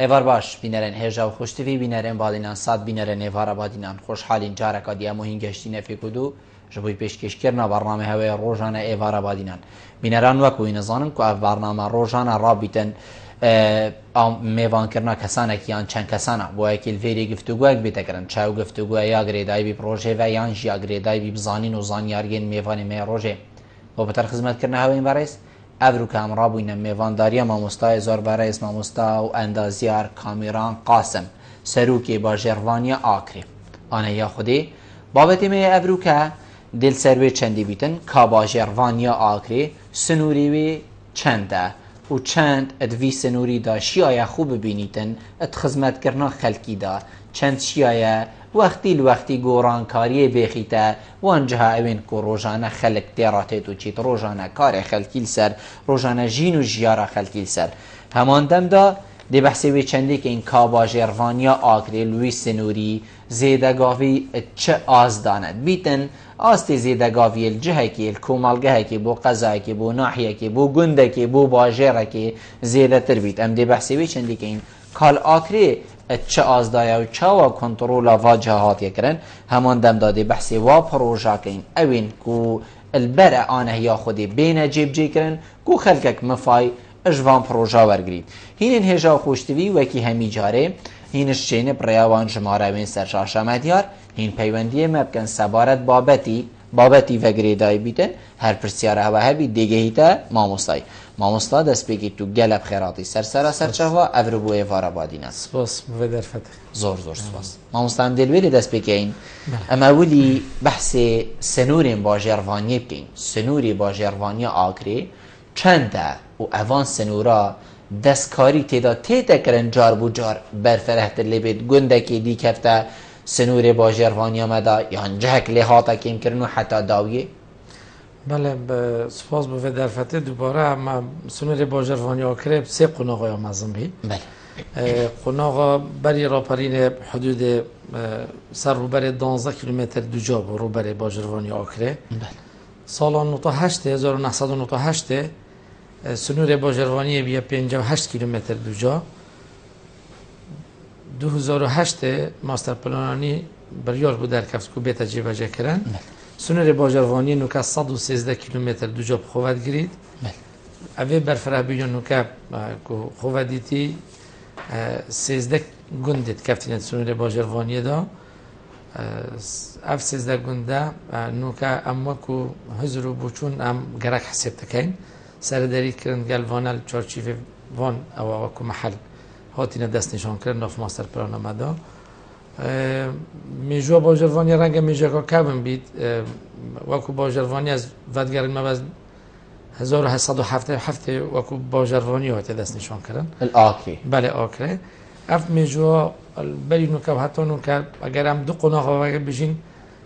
ایوار باش بینرن هجا و خوشتوی بینرن بالینان صاد بینرن ایوارا بادینان خوشحالین جارکا دیا مهین گشتی نفی کدو جبوی پیشکش کرنا برنامه هوای روزانه ایوارا بادینان بینران وکوی نزانن که اف برنامه روزانه رابطن میوان کرنا کسانه کیان چند کسانه بو اکیل ویری گفتگوک بیتکرن چاو گفتگو یا گریدای بی پروژه و یان جیا گریدای بی بزانین و زانیارگین میوانی می روزه و بتر خدمت کرنا هوای وارس افرو کام رابوینه میوانداری ماموستای زور برایس ماموستا و اندازیار کامیران قاسم سروکی با جروانی آکری آنه یا خودی بابتی می افرو که دل سروی چندی بیتن که با جروانی آکری سنوریوی چنده و چند ادوی سنوری دا شیای خوب ببینیتن ات خدمت کرنا خلکی دا چند شیای وقتی گورانکاری بخیته وانجها اوین که روزانه خلق دیراته تو چیت روزانه کار خلکی سر روزانه جین و جیاره خلکی سر همان دم دا دی بحثی وی چندی که این کابا جروانیا آگری لوی سنوری زیدگاوی چه آز داند بیتن آستی زیدگاوی الجهه که الکومالگه که بو قضا که بو ناحیه که بو گنده که بو باجره که زیده تر بیت ام دی بحثی وی چندی که این کال آگری چه آزدایا و چه و کنترول واجهات یکرن همان دم داده بحثی و پروژه کن اوین کو البرع آنه یا خودی بین جیب جی کرن کو خلقک مفای اجوان پروژه ورگرید هین هجا خوشتوی وکی همی جاره هینش چین پریوان جماره وین سرشاشه مدیار هین پیوندی مبکن سبارت بابتی و گریدای بیتن هر پرسیاره و هبی دیگه هیتا ماموستا دست بگید تو گلب خیراتی سرچه و افرو بوی وارا بادینه سپاس مودر فتح زور سپاس ماموستا هم دلویلی دست بگین اما ولی بحث سنورین با جروانی بگین سنوری با جروانی آگری چنده و اوان سنورا دستکاری تیدا کرن جار بو جار برفرهت لبید گنده که دی کفته سنور با جروانی آمده یا جهک لحاطه که امکرنو حتی داویه بله سپاس به در فتح دوباره اما سنور با جروانی آکره سه قناغ های مزم بی بله قناغ بری راپرین حدود سر رو بری 12 کیلومتر دو جا رو بری با جروانی آکره بله سالان 1998 سنور با جروانی بیا 58 کیلومتر دو جا 2008 ماستر پلانانی بریار بود در کفت کو بیت جیبجه کردن سنور با جروانی نوکا 113 کیلومتر دو جا خواد گرید اوی برفره بیون نوکا خوادیتی 13 گندت کفتین سنور با جروانی دا اف 13 گنده نوکا اما کو هزرو بوچون ام گرک حساب تکین سرداری کردن گلوانال چارچیف وان او کو محل هاتین دست نشان کردن ناف ماستر پلان آمده میجوا با جروانی رنگ میجا کابن بید وکو با جروانی از ودگرن مبز 1807 وکو با جروانی هاتی دست نشان کردن الآکری بله آکره اف میجوا بلی نوکا حتی نوکا اگر هم دو قناغ و بجین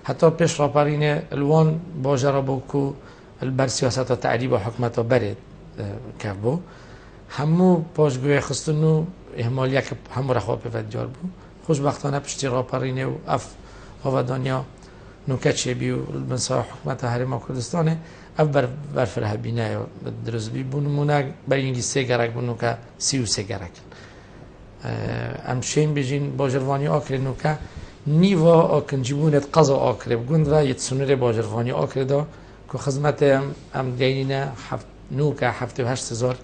حتی پیش راپرین الوان با جرابوکو البر سیاست و تعریب و حکمت و برد کبو همو پاشگوی خستنو اهمالیه که همو رخواه پیفت جار بو خوشبختانه پشتی راپرینه و اف آودانیا نوکچه بی و بنسای حکمت حریم کردستانه اف برفره بینه درست بی بو نمونه بر اینگی 3 گرک بو نوکه 33 گرک امشین بجین باجروانی آکر نوکه نیوا آکن جیبونت قضا آکر بگوند و یت سنور باجروانی آکر دا که خدمت ام گینینه نوکه 78,000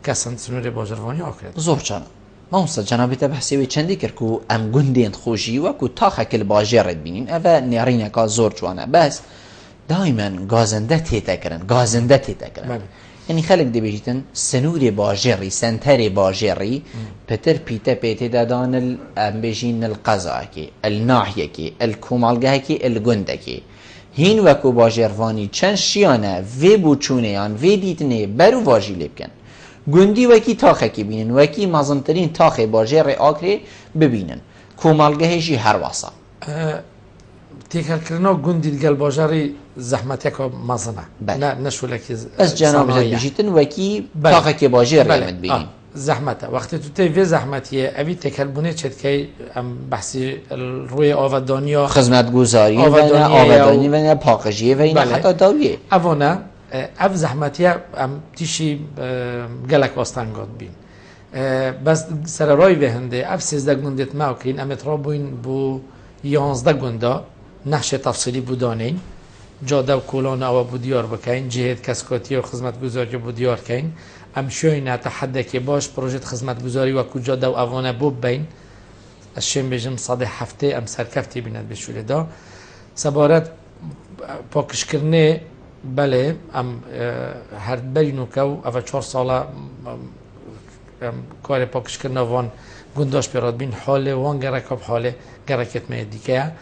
کسان سنور باجروانی آکر زور چانا ما مستد جنابی تبحثی وی چندی کر که ام گندین خوشی و که تا خکل باجرد بینین اوه نیرینه که زور چوانه بس دائما گازنده تیتا کرن یعنی خلق دی بجیتن سنور باجری سنتر باجری پتر پیتا دادان بجین القضاء کی الناحیه کی الکومالگه کی الگنده کی هین وکو باجروانی چند شیانه وی بوچونه یان وی دیتنه برو واجی لبکن گندی وکی تاخه کی بینن وکی مازنترین تاخه باجر آکری ببینن کومالگهشی هر واسا تیکر کرنا گندی دگل باجری زحمتی که مازنه نه نشولکی از جناب جد بجیتن وکی تاخه کی باجر رمت بینن زحمته وقتی تو تی زحمتیه اوی تکلبونه چت که بحثی روی آودانیا خدمت گزاری آودانی و پاکجی و این حتی داویه اوانه اف زحمتیه ام تیشی گلک واستانگاد بین بس سر رای بهنده اف 13 گندت ما کین امت را بوین بو 11 گندا نقش تفصیلی بودانین جاده و کلان او بودیار بکین جهت کسکاتی و خدمت گذاری بودیار کین ام شوینه تحدی که باش پروژه خدمت گذاری و کو جاده و اوانه بوب بین الشیم بجم صد هفته ام سرکفتی بیند بشوره دا سبارت پاکش کرنه بله ام هر برینو کو او 4 ساله کار پاکش کردن وان گنداش پیراد بین حاله وان گرکاب حاله گرکت میدیکه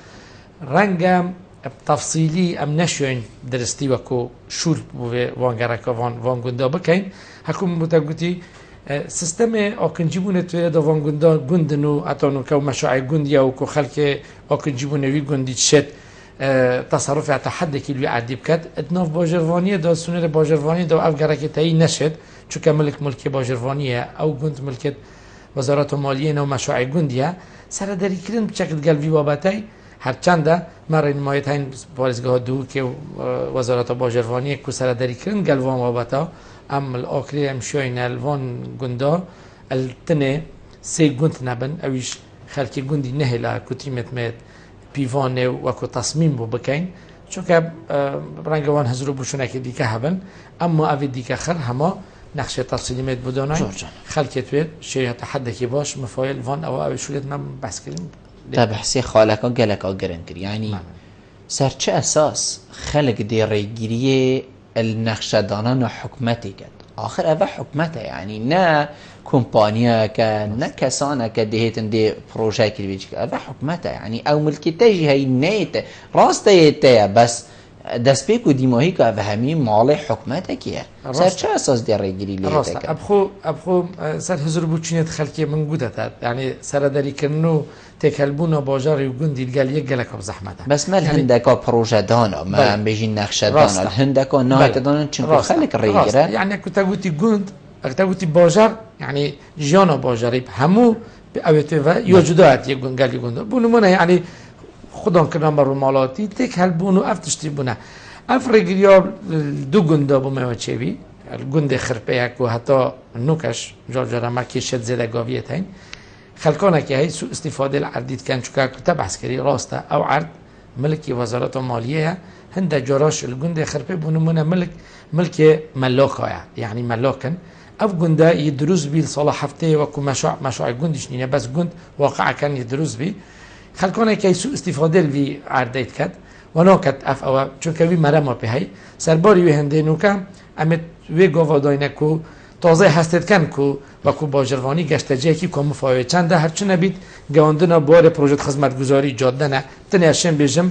رنگم تفصیلی ام نشون درستی و کو شول بوده وان گرکاب وان گندا بکن حکم متقوتی سیستم آکنجیبونه توی دا وان گندا گندنو اتانو که مشاعر گندی او کو خلک آکنجیبونه وی گندی شد تصرف تحدی که وی عدیب کرد اتناف باجروانی دا سونر باجروانی دا اف گرکتایی نشد چون که ملک باجروانیه او گند ملکت وزارت مالیه نو مشاعر گندیه سر داری کردن بچکت قلبی بابتای هرچنده مرا نمایت این پارزگاه دو که وزارت باجروانی که سر داری کردن قلبان بابتا ام الآخری ام شاین الوان گندا التنه سه گند نبن اویش خلکی گندی نهلا کتیمت مت پیوانه و کو تصمیم بو بکین چون که رنگوان هزرو بوشونه که دیگه هبن اما اوی دیگه خر هما نقش تفصیلی مت بدونن خلکت بید شریعت حد که باش مفایل وان او شولت من بس کردیم تا بحثی خالکا گلکا گرن کر یعنی سر چه اساس خلق دی ریگیری النقشدانان حکمتی کرد آخر اوه حکمته یعنی نه کمپانیا که نه کسانه که دهیتن دی پروژه کردی بیچ که اوه حکمته یعنی او ملکیته هی نیت راسته یته بس دست پیک و دیماهی که اوه همی مال حکمته کیه سر چه اساس دی ریگیری لیته راسته کرد ابخو سر هزار بوچینت خلکی من گوده یعنی سر داری کنو تکلبونا باجاری و گندی الگل یک گلک زحمته بس مال هندکا پروژه دانا ما هم بجین نقشه دانا هندکا نهایت دانا چون خلق ریگیره یعنی کتا گوتی گند اگه گوتی باجر یعنی جانا باجری همو اوته و یا جداات یک گلی گند بونمونه یعنی خودان کنم بر مالاتی تکلبونو افتشتی بونه افرگیریا دو گندا بو میوچوی گند خرپه کو حتی نوکش جار مکی شد زده گاویت هین خلکانه که هی سو استفاده العردید کن چون که بحث کردی راسته او عرد ملکی وزارت مالیه هنده جاراش الگند خرپه بونمونه ملک ملاکه یعنی ملاکن او گنده یدروز بی صلاح هفته و کو مشاع گندش نینه بس گند واقع کن یدروز بی خلکانه که سو استفاده الوی عردید کد و ناکد اف او چون که وی مرمه به هی سرباری وی هنده نوکه امت وی گواداینه کو تازه هستید کن کو و کو باجروانی گشته جایی که کم فایده چنده هرچی نبید گواندن بار پروژه خدمتگذاری جاده نه تنها شم بیشم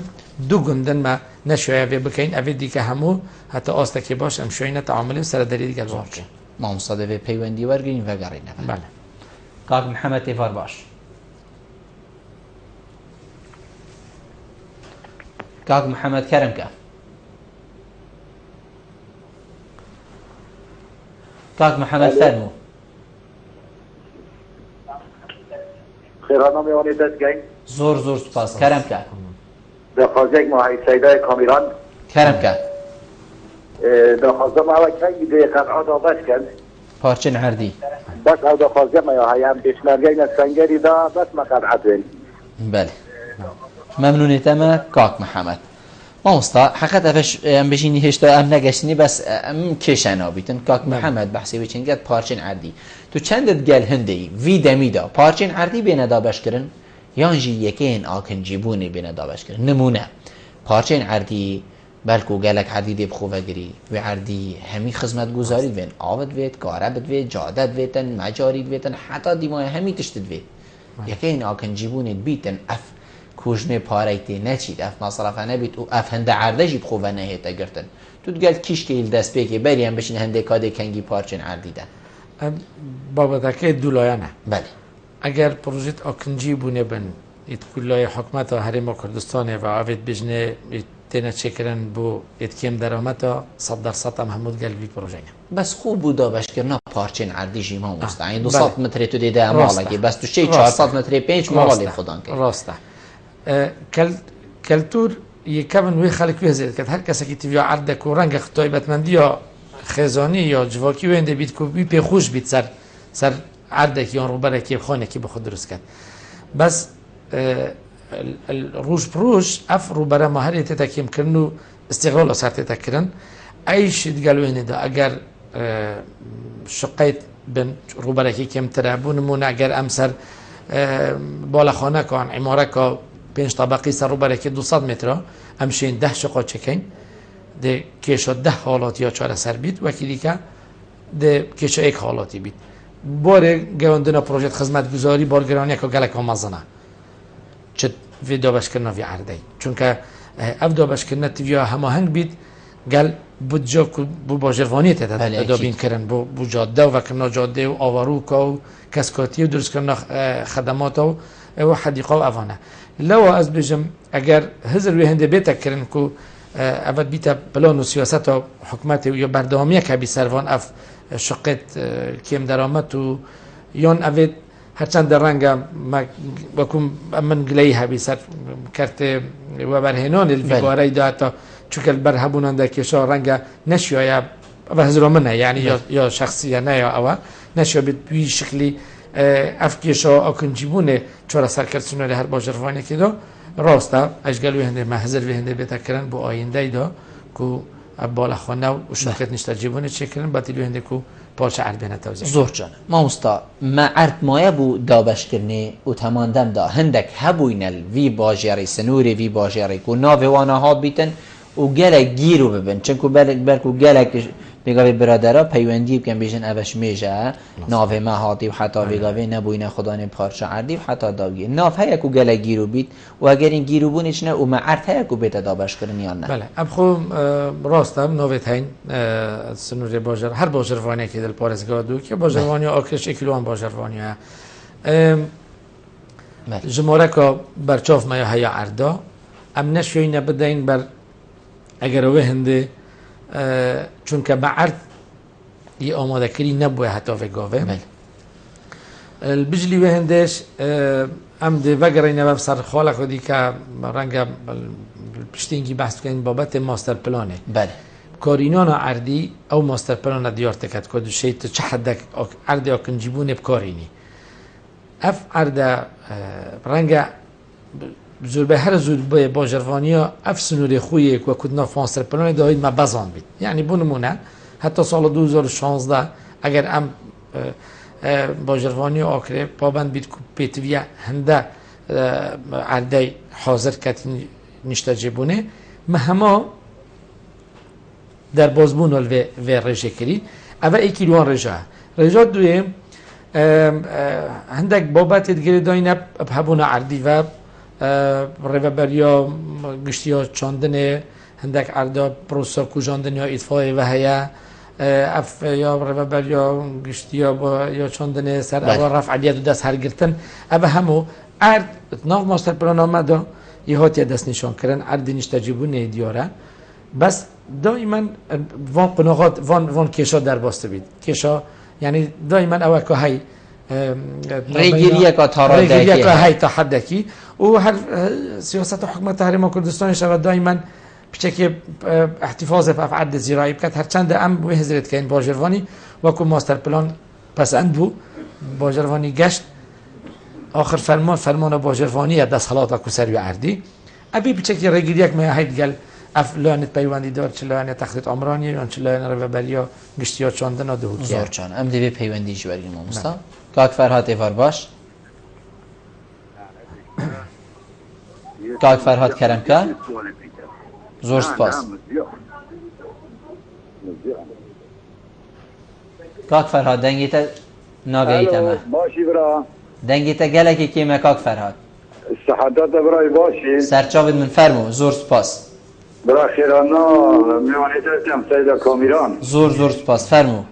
دو گندن ما نشویه بکین اوی دیگه همو حتی آسته که باش امشوینه تعامل سر دری دیگه باشه ما مصادفه پیوندی ورگین و گرینه بله کاک محمد تیفار باش کاک محمد کرم که کاک محمد فرمو خیرانه میوانی دست گین زور سپاس کرم که در خواهد یک ماهی سیده کامیران کرم که در خواهد موکه ایده قطعات آبش کن پارچه نهردی بس او در خواهد میوه هم بشمرگین از سنگری دا بس ما قطعات بین بله ممنونیتم کاک محمد ما مستا حقیقت افش ام بشینی هشتا ام نگشتنی بس ام کشنا بیتن کاک محمد بحثی بچین گد پارچین عردی تو چندت گل هندی وی دمیدا پارچین عردی بین دابش کرن یانجی یکین آکن جیبونی بین دابش کرن نمونه پارچین عردی بلکو گلک عردی دی بخوفه گری و عردی همی خدمت گذاری وین آود وید کاربت وید جادت ویتن مجارید ویتن حتی دیمای همی تشتد وید یکین آکن جیبونی بیتن اف کوژنه پارایتی نچید اف مصرفه نبید و اف هنده عردشی بخوفه نهیتا گرتن تو دگل کیش که ایل دست بگی بریم بشین هنده کاده کنگی پارچین عردیدن بابتکه دولایانه بله اگر پروژه آکنجی بونه بن ایت کلای حکمت هرم کردستان و آوید بجنه تینا چکرن بو ایت کم درامتا 100% محمود قلبی پروژه بس خوب بودا باش کرنا پارچین عردی جیما مستعین 200 متر تو دیده امالگی بس تو شی 400 متر 5 موالی خودان که راسته کلتور یکم وی خلق وی زید که هر کسی که تیویا عرض و رنگ خطای بتمندی یا خزانی یا جواکی ونده بیت کو بی خوش بیت سر عردێکی یان ڕوبەرێکی خۆنێکی بە خۆ دروست کرد بەس ڕوژ پرۆژ ئەف ڕوبەرە ماهەرێ تێتە کێمکردن و استیغلال لەسەر تێتەکردن ئەیشت گەلوێنێدا ئەگەر شقەیت بن ڕوبەرێکی کێمترە بوو نمونە ئەگەر ئەم سەر باڵەخۆنەکان عیمارەکە 5 طبقی سەر ڕوبەرێکی 200 مترە ئەم شێن 10 شقۆ چەکەین دێ کێشە 10 حاڵات یا چارەسەر بیت وەکی دیکە دێ کێشە 1 حاڵاتی بیت بۆرێ گەوەندنە پرۆژێت خزمەتگوزاری بۆرگەرانیەکە گەلێکەوە مەزنە چ vê dabeşkirina vî erdeyê çunke ev dabeşkirina tiviya hemaheng bît gel budca ku bû bajirvaniyê tê dabîn kirin bû cadde û vekirina cadde û avarûka û keskatiyê û durustkirina xedemata û ew hedîqa û evan e lewa ez bêjim eger hizir wê hindê bête kirin ku ev bîte plan û siyaseta hikûmetê û ya berdewamiyek hebî servan ev şiqet kêm deramet û yan evê هەرچەندە ڕەنگە وەکوم من گلەی هەبی سەر کەرتێ وەبەرهێنۆنی الڤیگوارەی داتا چونکە بەر هەبوونەندە کێشە ڕەنگە نەشیۆیە بە هەزرۆ منە یعنی یا شخصیە نایە ئەوە نەشیۆ بێت وی شکلی ئەف کێشە ئەوکنجیبوونێ چۆرە سەرکردچونە لە هەر باژەڕوانێکیدا ڕاستە ئەشگەل وێ هەندێ مەهزر وێ هەندێ بێتەکردن بۆ ئایندەیدا کو باڵەخۆنە و شکت نیشتەجیبوونێ چێکردن بەتیل وێ هەندێک و پارچە عربێنەتەوە زۆر جان مامۆستا ما عردمایە بوو دابشکردنی و تەماندەمدا هەندێک هەبووینە وی باژێڕی سنووری وی باژێڕێک و ناوێ وانە هات بیتن و gelek gîr û bibin çinku berk û gelek pêgavê biradera peywendî bikin bêjin ev şmêje navê me hatî û heta vêgavê nebûyine xudanê parça erdî û heta davî nav heye ku gelek gîr û bît û egerîn gîr û bûnê çi ne û me erd heye ku bête dabeşkirin yan ne em xwe rast em navê heyn sinûrê bajar her bajarvanekê dil parêzgeha dû ki bajarvaniya akirişê kîloan bajarvaniya ji moreka berçav me ya heya erda em neşwîne bideyn ber eger wê hindê çunke me erd yê amadekirî nebûye heta vê gavê bijlî wê hindêş em dê vegerîne bev ser xala xwedî ke renge piştîngî behs bikin babetê master planê karînana erdî ew master plana diyar diket ku dişê tu çi hedek erdê akincîbûnê bikarînî ev erde renge زۆربەی هەر زوو بێ باژەڕوانیە ئەف سنوورێ خویەک وەکو ناو فۆنسەرپلۆنی داوید مە بەزان بیت یعنی بۆ نمونە هەتا ساڵە 2016 ئەگەر ئەم باژەڕوانی ئاکرێ پابند بیت پێتویە هەندە عەردەی حاضر کەتی نیشتەجێبوونێ مە هەما دەربازبوونە vê ڕێژێکردی ئەvە ئێکیلوان ڕێژە ڕێژا دوێ هەندێک بابەتێت گرێداینە هەبوونە عەردی و ڕێڤەبەریا گشتیا چاندنێ هەندێک ئەردا پرۆسە کوژاندن یا ئیتفاێ وە هەیە ئەف یا ڕێڤەبەریا گشتیا یا چاندنێ سەر ئەوە ڕەفعەلیەت و دەست هەرگرتن ئەvە هەموو ئەرد ناو ماستەرپلانامەدا یە هاتیە دەست نیشانکردن ئەردی نیشتەجیبوونێ دیارە بەس دائیمەن وان قوناغات وان کێشە دەرباسته بیت کێشە یعنی دائیمەن ئەوە کە هەی ڕێگیریەکە ڕێگیریەکە هەی تا حەدێکی و هەر سیاسەتە حکومەتە هەرێما کوردستانیشەوە دائیمەن پچێکی احتیفاظ بە عەردی زیرایی بکات هەرچەندە ئەم وێ هزرێت کەین باژێڕوانی وەکو ماستەر پلان پەسەند بوو باژێڕوانی گەشت آخر فەرمانە باژێڕوانیە دەسەڵاتە کو سەروی عەردی ئەبێ پچێکی ڕێگیریەک مە هەیت گەل ئەف لایەنێت پەیوەندیدار چ لایەنێت تەخلیت ئەمرانی یان چ لایەنە ڕێڤەبەریا گشتیا چاندنە دووکیە زۆر چۆن ئەم دەبێ پەیوەندی ژوەرگین مامۆستا کاک فەرهاد ئێڤەر باش کاک فەرهاد کەرەمکە زۆر سپاس کاک فەرهاد دەنگێتە ناگەیتەمە باشی برا دەنگێتە گەلێکی کێمە کاک فەرهاد سەحەتاتە برای باشی سەرچاوت من فەرموو زۆر سپاس برا خێرانە میوانێتم سەیدا کامیران زۆر سپاس فەرموو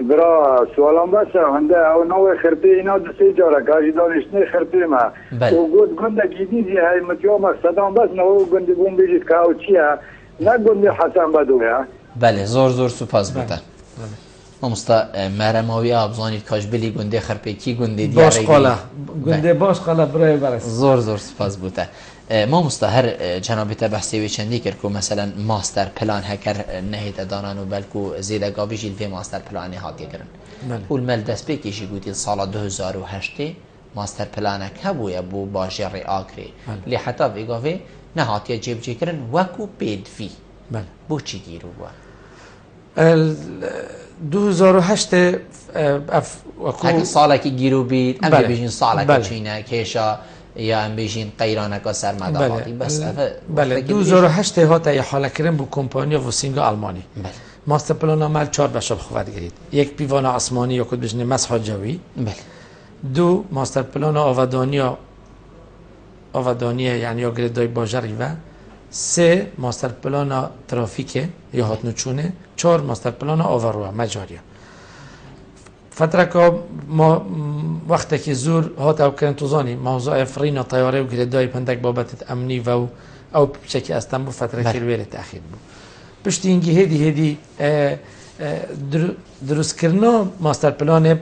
برا سوالان بەسە هەندە ئەو ناوی خرپێ اینا دسێ جارە کاژی دانیشتنی خرپێمە و گوت گوندێکی دیزی هەی متیۆ مەقسەدان بەسنەوە و گوندی بوون بێژیت کە ئەو چییە نە گوندی حەسەن بەدوویە بەێ زۆر سوپاس بتە مامۆستا مەرەماوی ئابزانیت کاژبلی گوندێ خەرپێکی گوندی باش قاڵە گوندێ باش قاڵە برای بەرەس زۆر سپاس بوتە ما مستهر جناب تبحثی چندی کرد که مثلا ماستر پلان هکر نهیت دانان و بلکو زیده گاویجی في ماستر پلانی هاتی کرن اول مل دست بکیشی گویی سال 2008 ماستر پلانک هبوی بو باجر آکری لی حتی ویگاوی نهاتی جیب جی کرن وکو پید فی بو چی گیرو بوا 2008 اگه ساله که گیرو بید ام بیجین ساله که چینه کشا یا ام بیجین قیرانه که سرمداواتی بس بله 2008 هاتا یه حاله کرن بو کمپانی وسینگ آلمانی ماستر پلان عمل 4 بشاب خواهد گرید یک پیوان آسمانی یا کد بجنه مسح جوی دو ماستر پلان آودانی یعنی یا گریدای باجری و 3 ماستر پلان ترافیک یا هاتنوچونه 4 ماستر پلان آوروه مجاریه فتره که ما وقتی که زور هات او کرن توزانی موضوع فرین طیاره و گریدای پندک بابت امنی و او بشکی استن بو فتره که رویل تأخیر بو پشتی اینگی هدی درست کرنا ماستر پلان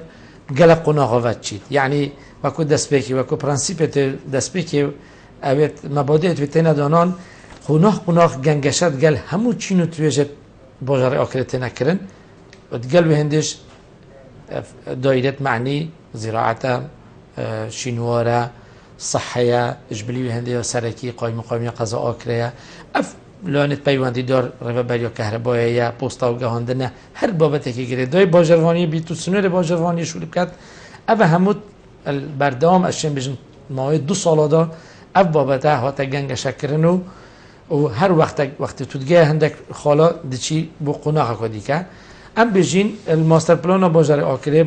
گلق قناغاوت چید یعنی وکو دست بکی وکو پرنسیپت دست بکی اوید مبادئت ویتین دانان قناغ گنگشت گل همو چینو تویجت باجر آکرت نکرن و گل به هندش دایرت معنی زراعت شینواره صحیه اجبلی به هنده سرکی قایم قضا آکره اف لانت پیوندی دار رهبری یا کهربایی یا پستا و گهاندنه هر بابتی که گیره دای باجروانی بی تو سنور باجروانی شروع کرد اف همود بردام اشین بجن ماه 2 ساله دا اف بابته هاتا گنگ شکرنو و هر وقت تودگه هندک خالا دچی بو قناق کدی که ام بجین الماستر پلان باجر آکره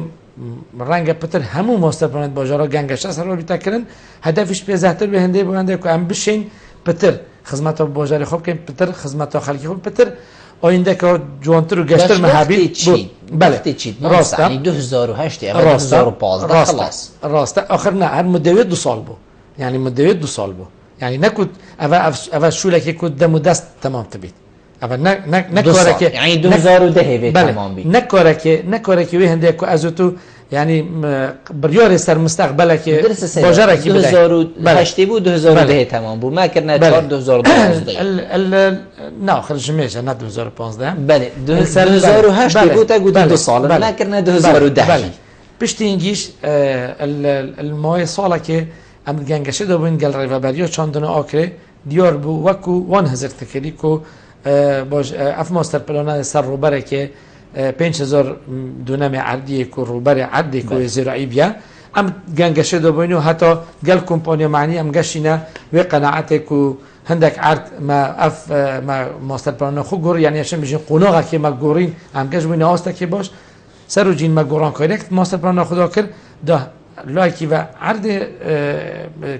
رنگ پتر همون ماستر پلان باجرها گنگش است رو بیتکرن هدفش پیزهتر به هنده بگنده که ام بشین پتر خدمت باجر خوب که پتر خدمت خلقی خوب پتر آینده که جوانتر و گشتر محبی چی بله چی راست یعنی 2008 یا 2015 خلاص راست آخر نه هر مدت 2 سال بو یعنی مدت 2 سال بو یعنی نکود اول شوله که کود دم و دست تمام تبید اول نکاره که یعنی 2010 تمام بید نکاره که وی هنده که از تو یعنی بریار سر مستقبل که باجره که 2008 بود 2010 تمام بود ما کرنا 2012 نه خرج میشه نه 2015 بله 2008 بود گود 2 سال ما کرنا 2010 پشت اینگیش المای ساله که ام گنگشه دو بین گل ریوبریا چاندن آکره دیار بو وکو وان هزار تکری کو باش اف ماستر پلان سر روبره که 5000 دونم عردی کو روبر عردی کو زراعی بیا ام گنگشه دو بینو حتی گل کمپانی معنی ام گشینه و قناعت کو هندک عرض ما ماستر پلان خو گور یعنی اشم بجین قناقه که ما گورین ام گش بینه است که باش سر جین ما گوران کارکت ماستر پلان خدا کرد ده لایکی و عرض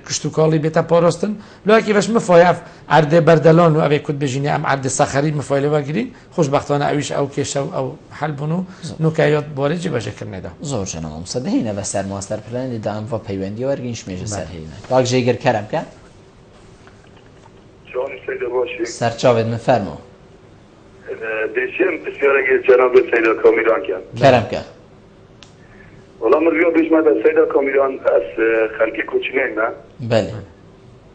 کشتوکالی بیتا پاراستن لایکی وش مفایف عرض بردلان و اوی کد بجینی ام عرض سخری مفایله وگیرین خوشبختانه اویش او کش او حل بنو نکایات بارجی بجه کرنه دا زور جنام مصدهینه و سر ماستر پلان دا ام و پیوندی ورگینش میشه سر هینه باق جیگر کرم که جان سیده باشی سرچاوید مفرمو دیشیم بسیار اگر جناب سیده کامیران کرم که والله من بیا بیشمد از سیده کامیران از خلقی کوچینه من بله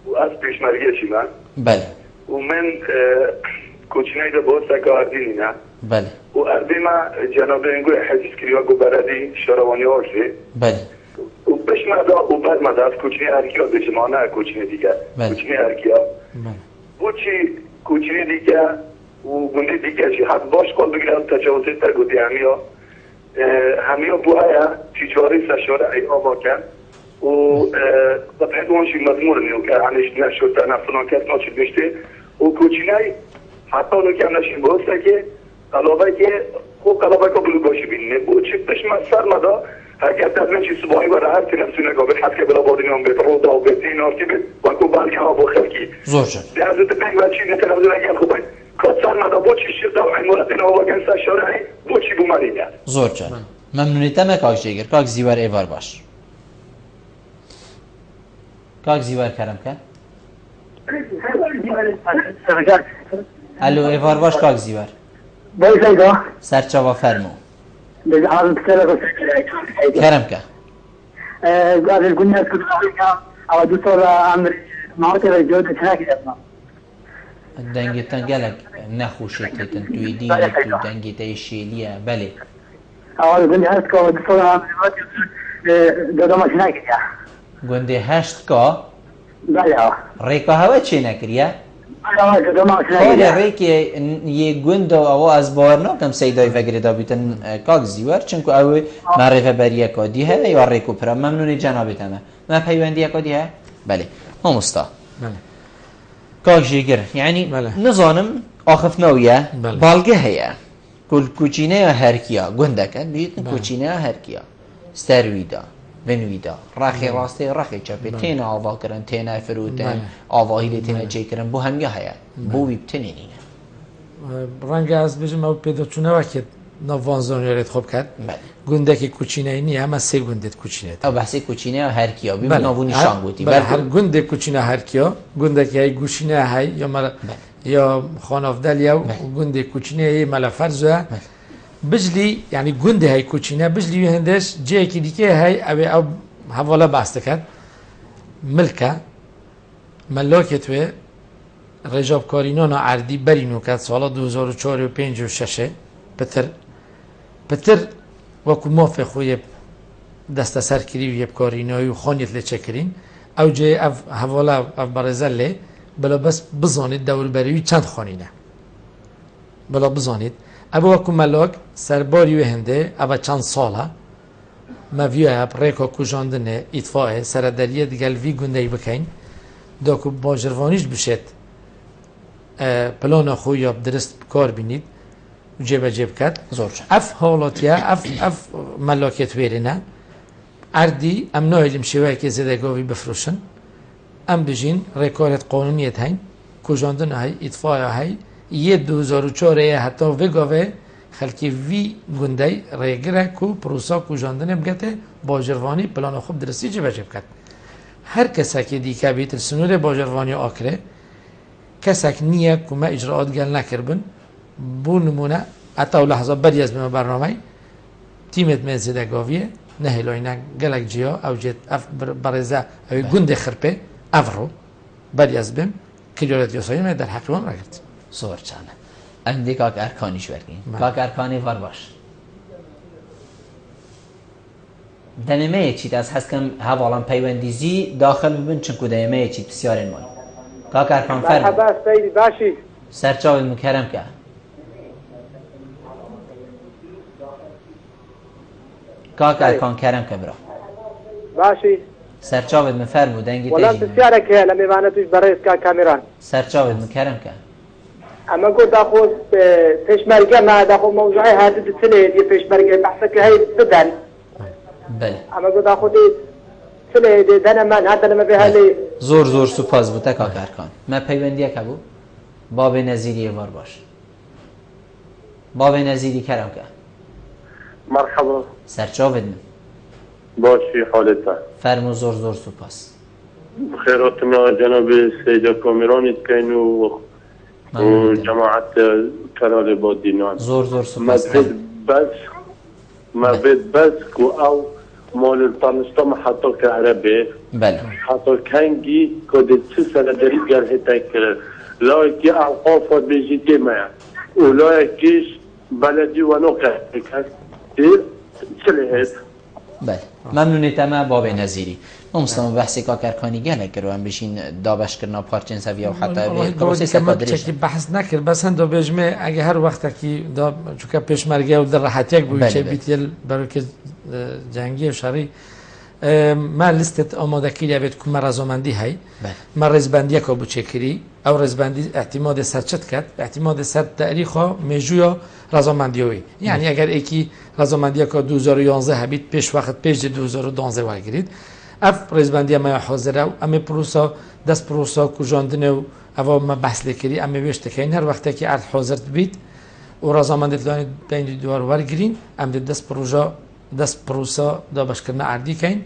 و از پیشمرگی چی من بله و من کوچینه دا باید سکا اردینی نه بله و اردی ما جناب انگوی حجیز کریا گو بردی شاروانی آرزی بله و بیشمد و بعد مد از کوچینه ارکیا بیشمانه کوچینه دیگه کوچینه ارکیا بو چی کوچینه دیگه و گنده دیگه چی حد باش کل بگیرم تجاوزی تر گودی همیا همیا بوهایا تجاری سشاره ای آبا کن و بطرد وانشی مضمور نیو که هنش نشد تا نفسنان کس ناشد نشته و کوچینه حتی اونو که هم نشین باسته که قلابه که خوب قلابه که بلو باشی بینه بو چه بشمد سر مدا اگر دزمن چی صباحی برای هر تنفسونه که بید حد که بلا بادینان بید رو داو بید دینار که بید وانکو بلکه ها با خلکی زور شد درزت پنگ و چی نتنفسونه اگر خوب بید کسر مدا با چی شد دو عمارت این آوا گن سشاره با چی بومدینه زور جان ممنونیتم کاک جیگر کاک زیور ایوار باش کاک زیور کرم که الو ایوار باش کاک زیور باید ایگا سرچاوا فرمو به حال بسیار کرم که قبل کنید که او 2 سال عمر ما تبي جودة هناك دەنگتان گەلک نەخۆشێتێتن توی دیێت و دەنگێتەی شێلیە بەێ أول قلت هات كود صورة جودة ما هناك يا گوندێ هەشتکە بله ڕێکە هەوە چێ نەکریە جودة ما هناك لە ڕێکی یە گوندەوە ئەوە ئەس باوەڕ ناکەم سەیدای ڤەگرێدا بیتن کاک زیوەر چونکە ئەوێ ماڕێڤەبەریەکە دی هەیە یا ڕێک و پرە مەمنونی جەنابێتەمە مە پەیوەندیەکە دی هەیە بەێ مامۆستا کاک ژێگر یعنی نزانم ئاخفنەوەیە باڵگە هەیە کوچینەیە هەرکیە گوندەکەن بیتن کوچینەیە هەرکیە ستەرویدا بنویدا ڕاخی ڕاستی ڕاخی چەپێت تێنە ئاواکردن تێنای فرودن ئاواهی لێ تێنە جێکردن بۆ هەمیە هەیە بۆوی بتنێنینە ڕەنگە ئەس بژم ئەو پێدەچوونەوە کێت ناوان زۆنیێت خۆ بکات گوندێکی کوچینەی نییە ئەمە سێ گوندێت کوچینێت ئەو بەسی کوچینەیە هەرکیە ناوبوونی شانگوتی هەر گوندێک کوچینە هەرکیە گوندێکی هەی گوشینە هەی یا خۆنافدەلیا و گوندێک کوچینەیە مەلە فەرزە بجلی یعنی گوندی هەی کوچینە بجلی هەندێش جەیەکی دیکە هەی ئەوێ ئەو هەواڵە باس دەکات ملکە مەلۆکێت وێ ڕێژەبکارینۆنە ئاردی بەرین و کات ساڵە 2004 و 6 پتر وەکو مۆفێ خۆی دەستە سەرکردی و یەبکارینەوەی و خۆنیت لێ چەکردین ئەو جێ ئەف هەواڵە ئەف بەڕێزە لێ بەڵە بەس بزانیت دەوروبەریوی چەند خۆنینە بەڵە بزانیت ئەبە وەکو مەلۆک سەرباری وێ هەندێ ئەبە چەند ساڵە مەڤیە ڕێکۆ کوژاندنێ ئیتفاە سەرەدەریە دگەلوی گوندەی بکەین داکو باژەروانیش بشێت پلۆنە خۆی یا درست کار بینیت جێبەجێ بکات زۆر ئەف هاوڵاتیە ئەف مەلۆکێت وێرینە ئەردی ئەم نایلیم شێوەیەکی زێدەگۆوی بفرۆشن ئەم بژین ڕێکۆرێت قانونیت هەین کوژاندن هەی ئیتفاە هەی یە 2004 هەتا vێگاوێ خەلکی وی گوندەی ڕێگرە و پرۆسا کوژاندنێ بگەتێ باژەروانی پلانە خۆب درستی جێبەجێ بکات هەر کەسێکی دیکە بیتر سنوورێ باژەروانی ئاکرێ کەسێک نییە کومە ئیجرعات گەل نەکردبن بۆ نمونە ئەتا و لەحظە بەریەز بمە بەرنامەی تیمێت مێ زێدەگاویە نەهێلۆینە گەلک جیا ئەو جێت ئەف بەڕێزە ئەوی گوندێ خرپێ ئەڤڕۆ بەریەز بم کلیۆرەت یۆسایمێ دەرحەقیوان ڕەگرت زۆر چانە ئەندێ کاک ئەرکانیش وەرگین کاک ئەرکانی ڤەر باش دەنەمەیەکی دەست هەستکەم هەواڵان پەیوەندیزی داخل ببن چونکو دەنەمەیەکی پرسیارێن وای کاک ئەرکان فەرموو باشی سەرچاوت مکەرەم کە کاک ئەرکان کەرەم کە برا باشی سەرچاوت من فەرموو دەنگی وەڵام پرسیارێک هەیە لە میوانە توش بەڕێز کا کامێران سەرچاوت مکەرەم کە ئەمە گۆ داخۆ پێشمەرگەمە داخۆ مەوزوعی هاتە چلێت یە پێشمەرگەی بەحسەکە هەیە بدەن بەێ ئەمە گۆ داخۆ چلێ دەنەمان هاتەنەمە بێ هەلێ زۆر سوپاس بوو کاک ئەرکان مە پەیوەندیەکە بوو بابێ نەزیریە ڤەر باش بابێ نەزیری کەرەم کە مرحبا سەرچاوت من باشی حالتا فەرموو زۆر سوپاس خيراتنا جناب السيدة كاميراني كانوا وجماعة كلال بادينان زور سوپاس ما بيت بس أو مال الطنستم حتى كهرباء بله حتى كانجي كود تسنة دريد جرهة تكرر لا كي أوقاف بيجي معه ولا كيش بلدي ونوكه چلهت بله ممنونیت ئەمە بابێ نەزیری مامۆستا بەحسی کاک ئەرکانی گەلێک کردوان بشین دابەشکردنا پارچێن سەڤیە و حتا بەحس نەکرد بەس هەندۆ بێژمێ ئەگە هەر وەختێکی چونکە پێشمەرگە و دەڕەحەتێک بووی بیتێل بەرەکە جەنگی و شەڕی ما لستت ئامادەکەی بێت کومە ڕێزۆمەندی هەی مە ڕێزبەندیەکە بچێکری ئەو ڕێزبەندی احتیمادی سەرچت کرد احتیمادی سەر تاریخۆ مێژووە ڕێزۆمەندیەوەی یعنی ئەگەر ئێکی ڕێزۆمەندیەکە 2011 هەبیت پێش وەخت پێش 2012 وایگریت ئەف ڕێزبەندیە مە حۆزرە و ئەمێ پرۆسا دەست پرۆسا کوژاندنێ و ئەوە مە بەحس لێکردی ئەمێ وێشتەکەین هەر وەختێکی ئارد حۆزرت بیت و ڕێزۆمەندی توانێت پێنج دووار وەرگرین ئەم دەست پرۆسا دابەشکردنە ئاردیکەین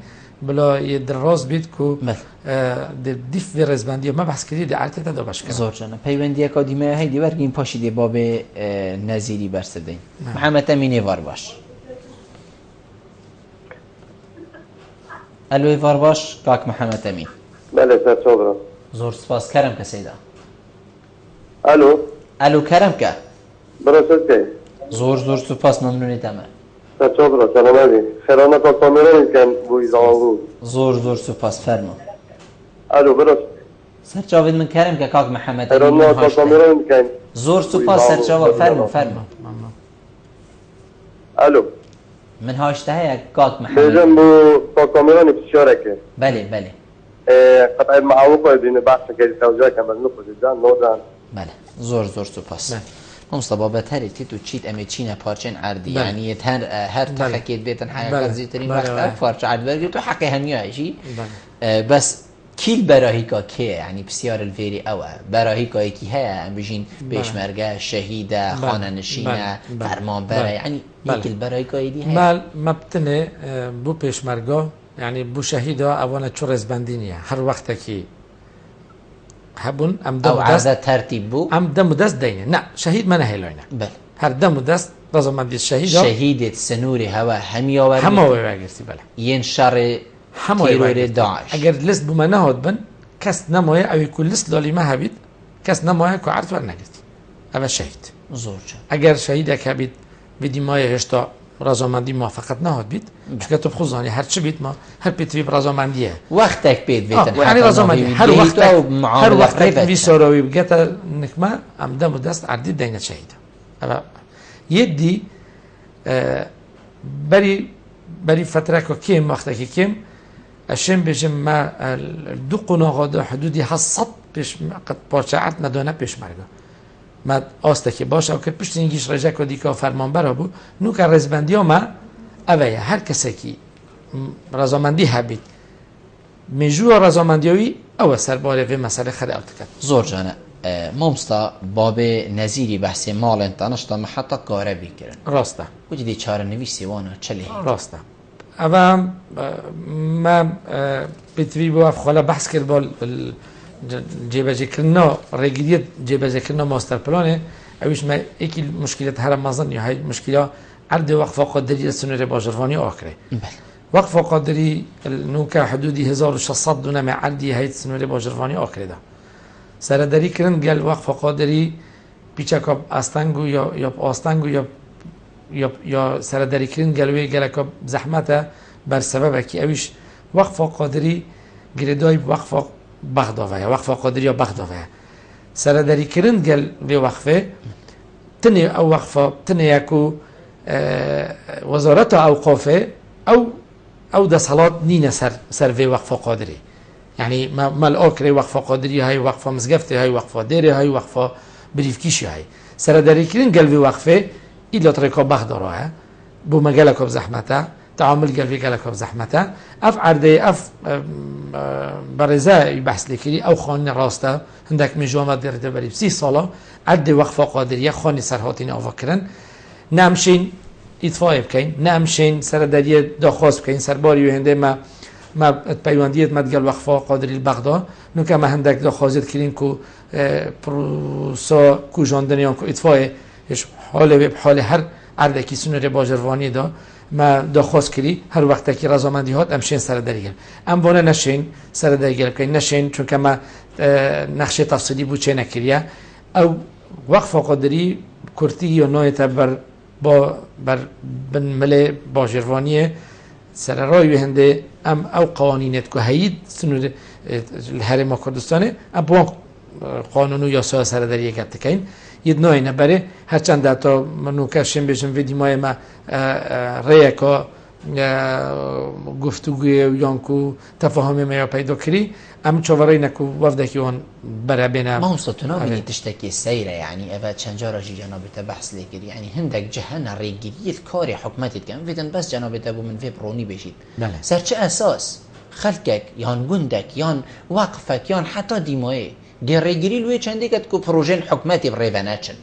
بلا یە دڕاز بیت و دیف ڕێزبەندیە مە بەحسکردی دەعاتێتە دابەشکرد زۆر جانە پەیوەندیەکە دیمە هەیدی وەرگین پاشی دێ بابێ نەزیری بەرسدەین محەممەد ئەمینێ ڤەر باش ئەلوێ ڤەر باش کاک محەممەد ئەمین بله سرچاو زور سپاس کرم که سیدا. الو کرم که براسته زور سپاس ممنونی تمام. تشکر سلامتی خیرانه تا کامیرا میکن بوی زاغو زور سپاس فرمون. براست سر جاوید من کرم که کاک محمد خیرانه تا کامیرا میکن زور سپاس سر جاوید فرمون. من هاشته یک کاک محمد بیجم بو تا کامیرا نفسیاره که بله قطعی معاوقه دین بحث که توجه کن بل نخوزی جان نوزن بله زور سپاس. مصطفى بتهري تيتو تشيت امي تشينا بارشين عردي يعني هر تحكيت بيتن حاجه زيترين وقت بارش عرد برگرت و حقي هميا شيء بس كيل براهيكا كي يعني بسيار الفيري او براهيكا كي هي ام بيجين بيشمرگه شهيده خانه نشينه فرمانبره يعني يك البراهيكا دي هي ما بتنه بو بيشمرگه يعني بو شهيده اوانه چورز بندينيه هر وقت كي هبون ام دم او عزا ترتیب بو ام دم دست دینه نه شهید من هیلاینه بله هر دم دست رضامندی شهید سنوری هوا همیاوری گرفتی بله ین شر تیرور داعش اگر لست بو منه هات بن کس نمایه او کل لست لالی ما هبید کس نمایه که عرض ور نگرفتی اول شهید زور جان اگر شهید که بید بدی مایه هشتا رضامندی موافقت نهاد بید چون تو بخوزانی هر چه بید ما هر پیتوی رضامندیه وقتك بيت يعني رضامندی هر وقت وی سراوی بگت نکمه ام دم دست عردی دینه شهیده اما یدی بری فتره که کم وقتی که کم اشم بجم ما دو قناغاده حدودی 700 پیش قد پارچه ندانه پیش مرگه ما آسته باشه و که پشت اینگیش رجه که دیگه فرمانبر بود نو که رزبندی ها ما اوه هر کسی که رضامندی هبید میجو رضامندیوی او سرباره و مسئله خرد کرد زور جانه مامستا باب نظیری بحث مال انتانشتا محطه کاره بیکرن راسته وجدی چاره نویسی وانا چلی راسته اما ما بتوی با افخاله بحث کرد با جیبجه کردن رگیریت جیبجه کردن ماستر پلانه اویش ما یکی مشکلات هر مازن یا های مشکلات عرض وقف قادری سنوری باجروانی آخره وقف قادری نوکا حدودی 1600 دونه مع عرضی های سنوری باجروانی آخره ده سرداری کردن گل وقف قادری پیچکاب استنگو یا آستنگو یا سرداری کردن گلوی گلکاب زحمت بر سبب که اویش وقف قادری گردای وقف بغداوه یا وقف قادری یا بغداوه سرداری کردن گل به وقفه تنی او وقفه تنی یکو وزارت اوقافه او ده صلات نینه سر وی وقفه قادری یعنی ما الاکره وقفه قادری های وقفه مزگفته های وقفه دیری های وقفه بریفکیشی های سرداری کردن گل به وقفه ایلا طریقا بغداوه بو مگلکاب زحمته تعامل قلبي قالك زحمته اف عرضي اف برزاء بحث لكري او خان راسته عندك مجامع درده بري 30 ساله عد وقفه قادريه خاني سرهاتين افكرن نمشين اطفاء بكين نمشين سرداريه داخواست بكين سرباري هنده ما پیوندیت مدگل وقفه قادری بغداد نو که ما هندک داخواست کردیم که پروسا کو جاندنیان کو اطفاء حال به حال هر عرضی سنوری باجروانی دا ما داخواست کردی هر وقت که رضامندی هات امشین سرداری گل ام وانه نشین سرداری گل کنی نشین چون که ما نقشه تفصیلی بود چه نکریه او وقف قادری کرتی یا نایت بر مل باجروانی سر رای هنده ام او قوانینت که هید سنور الحرم کردستانه ام بوان قانونو یا سا سرداری گرد کن ید نای نبره هرچند تا منو کشم بشم ویدی مای ما رای که گفتگوی یانکو تفاهمی ما پیدا کری ام چوارای نکو وفده که اون برای بینم ما هم ستونا بینی تشتکی سیره يعني اول چنجارا جی جنابت بحث لیکری يعني هندک جهان ریگیریت کاری حکمتت کن ویدن بس جنابت ابو من فی برونی بشید سر چه اساس خلقك یان گندک یان وقفك یان حتی دیمایه دی ریگیری لوی چندی کد کو پروژن حکمتی بریوناچن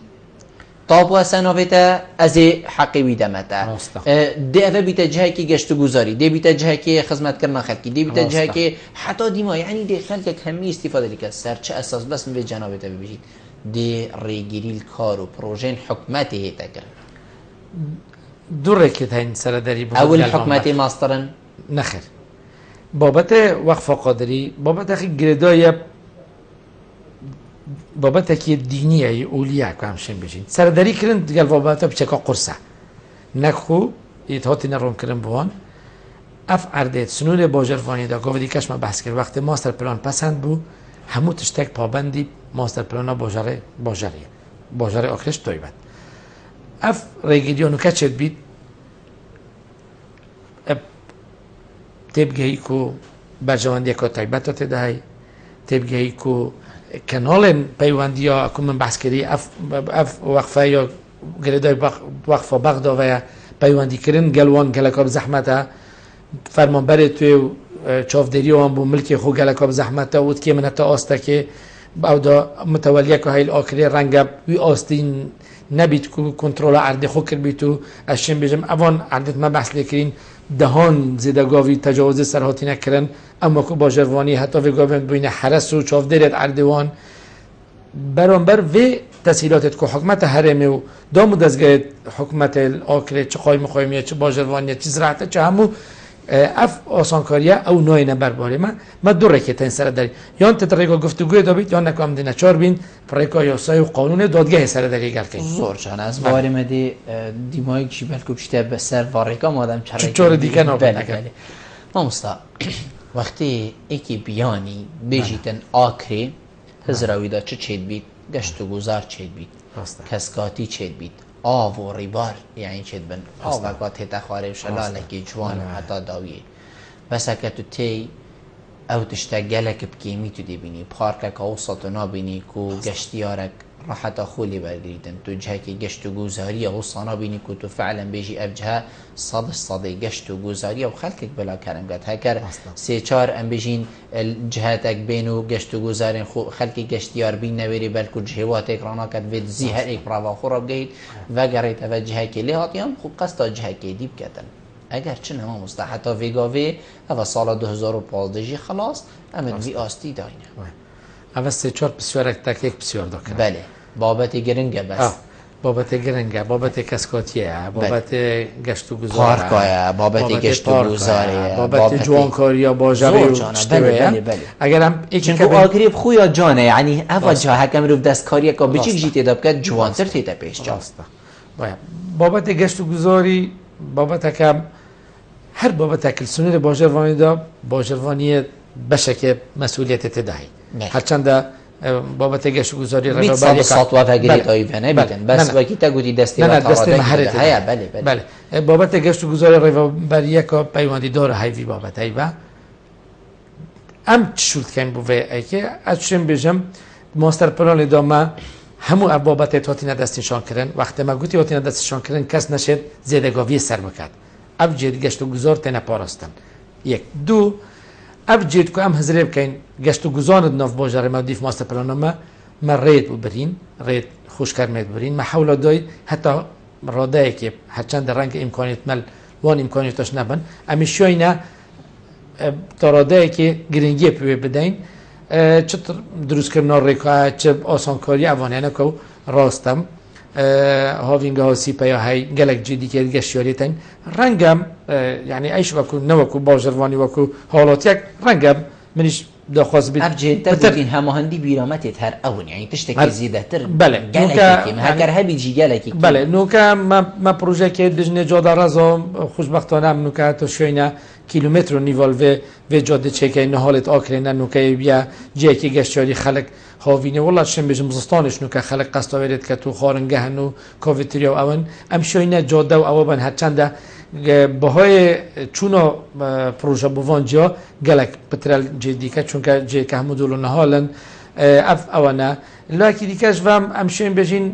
طاب و سنویتا از حقی ویدمتا دی اوه بیتا جهه که گشت گذاری دی بیتا جهه که خدمت کردن خلقی دی بیتا جهه که حتی دیما یعنی دی خلق کمی استفاده لیکن سر چه اساس بس می جنابتا ببیشید دی ریگیری کار و پروژن حکمتی هیتا کرد دو رکت هین سرداری بود اول حکمتی ماسترن نخیر بابت وقف قادری بابت اخی گردای بابەتێکی دینیە ئولیا کامشین بژین سەردەریکردن دگەل بابەتە بچێکە قورسە نەخو هاتی نەڕۆمکردن بووان ئەف ئەردێت سنوورێ بۆ ژەرفانیدا گۆڤدی کەشمە بەس کرد وەختی ماستەر پلان پەسەند بوو هەموو تشتێک پابەندی ماستەر پلانە بۆژەڕێ ئۆکرش تۆیبەت ئەف ڕێگیدیۆن و کەچێت بیت تێبگەیک و بەرژەوەندیەکە تایبەتە تێداهی تێبگەیک و کەناڵێن پەیوەندیە ئەکو من بەسکردی ئەف وەقفە یا گرێدای وەقفە بەغداوەیە پەیوەندیکردن گەلوان گەلەکە بزەحمەتە فەرمانبەرێ توێ و چاودێریەوان بوو ملکی خۆ گەلەکە بزەحمەتە وتکێ منەتە ئاستەکێ ئەودا متەوەلیەکە هەیل ئاکرێ ڕەنگە وی ئاستین نەبیت و کۆنتترۆلە ئەردی خۆ کردبیت و ئەشێن بێژم ئەوان ئەردێت مە بەس لێکردین دەهان زیدەگاوی تەجاوزی سەرهاتی نەکردن ئەمەکو با ژەرڤانی هەتاوی گاوێن بووینە حرەس و چاودێرێت ئەردێوان بەرامبەر vê تەسهیلاتێت کو حکومەتە هەرێمێ و دام و دەستگایت حکومەتە ئاکرێت چ خۆی مخۆیمیە چ با ژەرڤانیە چ زراعەتە چ هەموو ئەف ئاسانکاریە ئەو نۆینە بەربارێمە مە دوو ڕێکێتین سەردەری یان تێتڕێگا گفتوگوێ دەبیت یان نەکەم دێنە چار بین ڕێکا یاسای و قانونێ دادگەهێ سەردەری گەڵکەین زۆر جان ئەس باوەڕێمەدێ دیمایەکی بەلکو پشتە بەسەر ڤاڕێکا مادەم چۆرە دیکە نابێت مامۆستا وەختی ئێکی بیانی بێژیتن ئاکرێ هزراویدا چ چێت بیت گەشت و گوزار چێت بیت کەسکاتی چێت بیت ئاو و ڕیبار یانی چێت بن ئاوەکات هێتا خوارێ و شەلالێکی جوان و هەتا داویێ بەسەکە تو تێی ئەو تشتە گەلێک بکێمی تو دەبینی پارکێکە ئەوسەت و نابینی و گەشتیارێک ڕەحەتە خۆلی بەرگریتن تو جهێکی گەشت و گوزاریە ئەوسا نابینی و تو فعلەن بێژی ئەفجها سەدەی گەشت و گوزاریە و خەڵکێک بەلاکارم گات هەکەر سێ چار ئەم بێژین جهاتێک بێن و گەشت و گوزارێن خەڵکی گەشتیار بین نەوێری بەلکو جهێواتێک ڕناکات بێت زی هەرێک ڕاوا خۆڕە بگەیت وەگەڕێتەوە جهێکی لێ هاتیان خوب قەستا جهێکی دی بکەتن ئەگەر چ نەما مۆستا هەتا ڤێگاڤێ ئەوە ساڵە 2015 خلاص ئەمە وی ئاستی داینە ئەوە سێ چۆر پسیۆرێک تاکێک پسیۆر دەکەن بەێ بابەتی گرنگە بەس بابەتی گرنگە بابەتی کەسکاتیە بابەتی گەشت و گوزارە بابەتی گەشت و گوزارەیە بابەتی جوانکاریە باژەڕی و شتێوەیە ئەگەر ئەم ئاگرێ خویە جانە ینی ئەوە جاهەکە مرۆڤ دەستکاریەکە بچیکژی تێدا بکات جوانتر تێتە پێش ڕاستە بابەتی گەشت و گوزاری بابەتەکە هەر بابەتێک سنوورە باژەڕوانیدا باژەڕوانیە بەشێکێ مەسئولیەتێ تێداهی هەرچەندە بابەتی گەشت و گوزاری بەسوەکی تەگوتی دەستی هەیە بابەتی گەشت و گوزاری ڕێڤەبەریەکە پەیوەندیدارە هەیوی بابەتەی بە ئەم شولتکەین بۆ ئەیکێ ئەچێن بێژم ماستەر پلانی دامە هەموو ئەو بابەتێت هاتینە دەستنیشانکردن وەختێمە گوتی هاتینە دەستنیشانکردن کەس نەشێت زێدەگاوی سەر بکات ئەو جێت گەشت و گوزار تێنە پاراستن یەک دوو ئەف جێت کو ئەم هەزرێ بکەین گەشت و گوزانت ناو باژەڕێمە دیف ماستەر پلانەمە مە ڕێت و برین ڕێت خوشکەرمێت برین مە حەولە دۆی هەتا ڕۆدایەکی هەرچەندە ڕەنگە ئیمکانیت مەل وان ئیمکانیتش نەبن ئەمی شوێنە تا ڕۆدایەکی گرنگیە پێ بدەین چ دروستکردن ڕێکا چ ئاسانکاری ئەوانیانەکە و ڕاستەم هاوینگە هاسی پیا هەی گەلک جدیکێت گەشتیاریتەن ڕەنگەم یعنی ئەیش وەکو نەوەکو باژەڕوانی وەکو هاوڵاتیەک ڕەنگەم منیش دەخواست بین هەماهەندی بیرامەتێت هەر ئەون یعنی تشتێکی زیدەتر هەگەر هەبی جیگەلێکی بەێ نوکە مە پرۆژێکێت دژنێ جۆدا ڕەزۆ خوشببختانە نوکات و شوێنە کیلومتر و نیڤالڤێ vê cadê çêkeyî nihalêt akirêne nûkeyê biye ciyekî geştyarî xelek havîne wela şêm bêjim zistanê nûke xelek qesta wêrê dike û xwaringehin û Covidtiriya ew in em şoyîne cade û ew bin herçend de bihayê çûna projebûvanciya gelek pitirel cê dîke çunke cêke hemû dûl û nihalin ev ew ne lakî dîke ji vem em şên bêjîn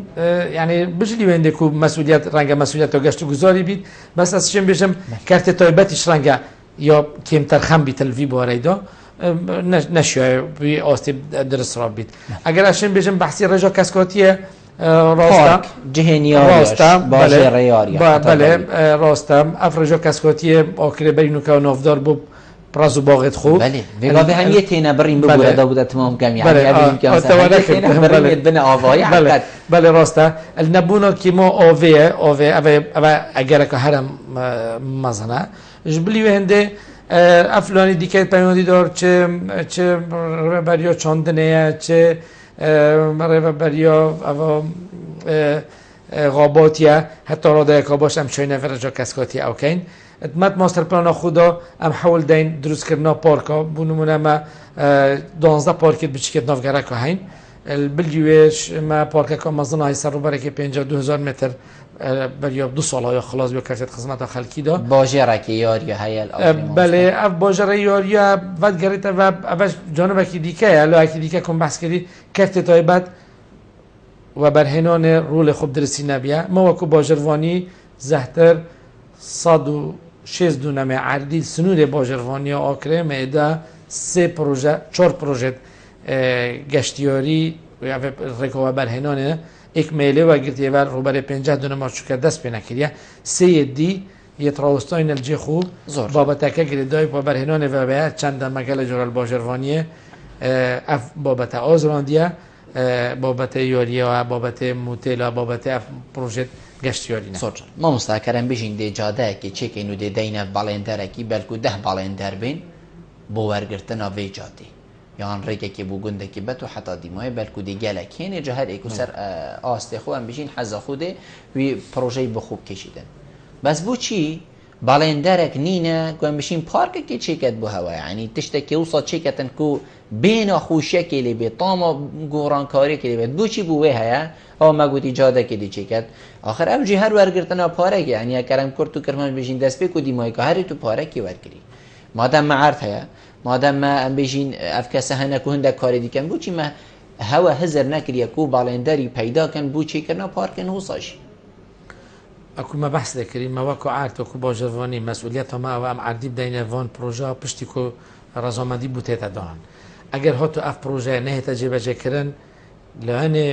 yani bijilî wêndê ku mesuliyet renge mesuliyeta geşt û guzarî bît bes ez şên bêjim kertê taybetî ji renge یا کمتر خم بیت الوی بارایدا نشیه بی آستی درست را بیت اگر اشین بیشم بحثی رجا کسکاتیه راستا جهنیا راستا باشه ریاری بله راستا اف رجا کسکاتیه آخر برینو که نافدار بو پرازو باغت خوب بله ویگا به هم یه تینه بریم بگوره دا بوده تمام کم یعنی ابریم که مثلا یه تینه بریم بین آوایی حقیقت بله راستا النبونا که ما آوه اگر که هرم مزنه جبلی وهنده افلانی دیگه پیامدی دار چه بریا چاندنه چه ڕێڤەبەریە ئەوە غاباتیە هەتا ڕۆدایەکە باش ئەم شوێنە ڤێرەجە کەسکاتی ئەوکەین مات ماستەر پلانە خوددا ئەم حەول دەین دروستکردنا پارکە بوو نمونەمە 12 پارکێت بچکێت ناوگەرەکە هەین بلگیوێش مە پارکەکە مەزنای سەر ڕوبەرێکی 52,000 متر بەریە 2 ساڵە خلاص بێ کەسێت خزمەتە خەڵکیدا باژێڕێکی یاریە هەیە بەڵێ ئەف باژەڕە یاریە ڤەت گەڕێتەوە ئەڤەش جانبێکی دیکەیە لایەکی دیکە کۆم بەحس کردی کەرتێ تایبەت و بەرهێنانێ ڕوولێ خوب درستی نەبیە مەوەکو باژەڕوانی زەحتر 106 دونەمێ عەردی سنوورێ باژەڕوانیە ئاکرێ مێدا 3 پرۆژە 4 پرۆژێت گەشتیاری ڕێکەوە بەرهێنانێ ئێکمێلێوە گرتێوە ڕوبەرێ 50 دونە ماچووکە دەست پێ نەکردە سێدی یەتڕاوستۆی نەلجێخ و بابەتەکە گرێدای بۆ بەرهێنانێ بەبەیە چەندە مەگەلە جۆرە باژەڕوانیە ئەف بابەتە ئازڕاندیە بابەتە یاریەوە بابەتێ موتێلا بابەتە ئەف پرۆژێت گەشتیاری زۆر مامۆستاکەرم بژین دێ جادەیەکی چێکین و دێدەینە باڵێندەرێکی بەلکو 10 باڵێندەر بین بۆ وەرگرتنە vê جادێ یان ڕێکێکی بوو گوندێکی بەت و حتا دیمای بەلکو دیگەلە کێنێ جەهەرێک و سەر ئاستێ خۆ ئەم بژین حەزە خودێ وی پرۆژەی بخوب کەشیدن بەس بۆچی باڵێندەرێک نینە گوێن بشین پارکێکی چێکەت بۆ هەوە ینی تشتێکی وسە چێکەتن و بێنە خوشیەکی لێ بێت تامە گۆڕانکاریێکی لێ بێت بۆچی بوو وێ هەیە ئەو مەگوتی جادێکی دی چێکەت آخر ئەوجی هەر وەرگرتنە پارێکی ینی کەرەم کورت و کرمان بژین دەستپێک و دیمایکە هەری تو پارێکی وەرگری مادەم مەعارد هەیە مادەممە ئەم بێژین ئەف کەسە هەنەک و هەندێک کاری دیکەن بۆچی مە هەوە هەزر نەکریە و باڵێندەری پەیداکەن بوو چێکردنە پارکن وساشی ئەکومە بەحس دەکردین مەوەکو ئارتۆکو باژەڕوانی مەسئولیەتەوە ئەوە ئەم عردی بدەینە ڤۆن پرۆژە پشتی و ڕەزامەندی بوتێتە داهان ئەگەر هاتو ئەف پرۆژەیە نەهێتە جێبەجێکردن لە هەنێ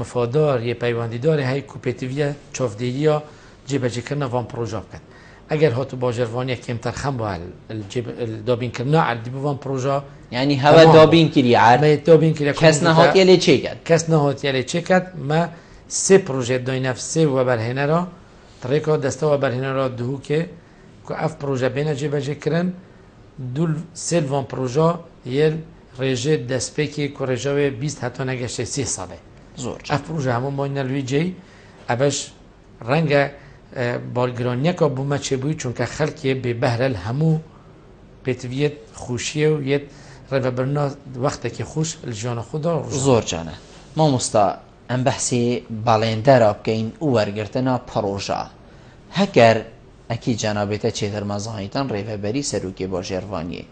مفادار یە پەیوەندیداری هەی کوپێتیڤە چۆفدێریە جێبەجێکردنە ڤۆن پرۆژە بکەن ئەگەر هاتو باژەڕوانیە کێمتر خەم بە دابینکردنا عردی بوان پرۆژە ینی هەوە دابین کردی دابین کرد کەس نەهاتیە لێ چێکات کەس نەهاتیە لێ چێکات مە سێ پرۆژێت دوای نەفسێ وە بەرهێنەرە ڕێکەوە دەستەوە بەرهێنەرە دووکێ کو ئەف پرۆژە بێنە جێبەجێکردن دوو سێڤۆن پرۆژە یل ڕێژێ دەستپێکی کوڕێژەوێ 20 هەتۆ نەگەشتێ 3 ساڵێ زۆر ئەف پرۆژە هەموو مۆینە لویجێ ئەبەش ڕەنگە بالگرانیەکە بوومە چێبووی چونکە خەڵکێ بێبەهرەل هەموو پێتویەت خوشیە و یەت ڕێبەبرنا وەختێکی خوش ژیانە خوددا زۆر جانە مامۆستا ئەم بەحسی باڵێندەرە بکەین و وەرگرتنە پرۆژە هەگەر ئەکی جانابێتە چێتر مەزانیتان ڕێبەبەری سەرروکی باژێڕوانیە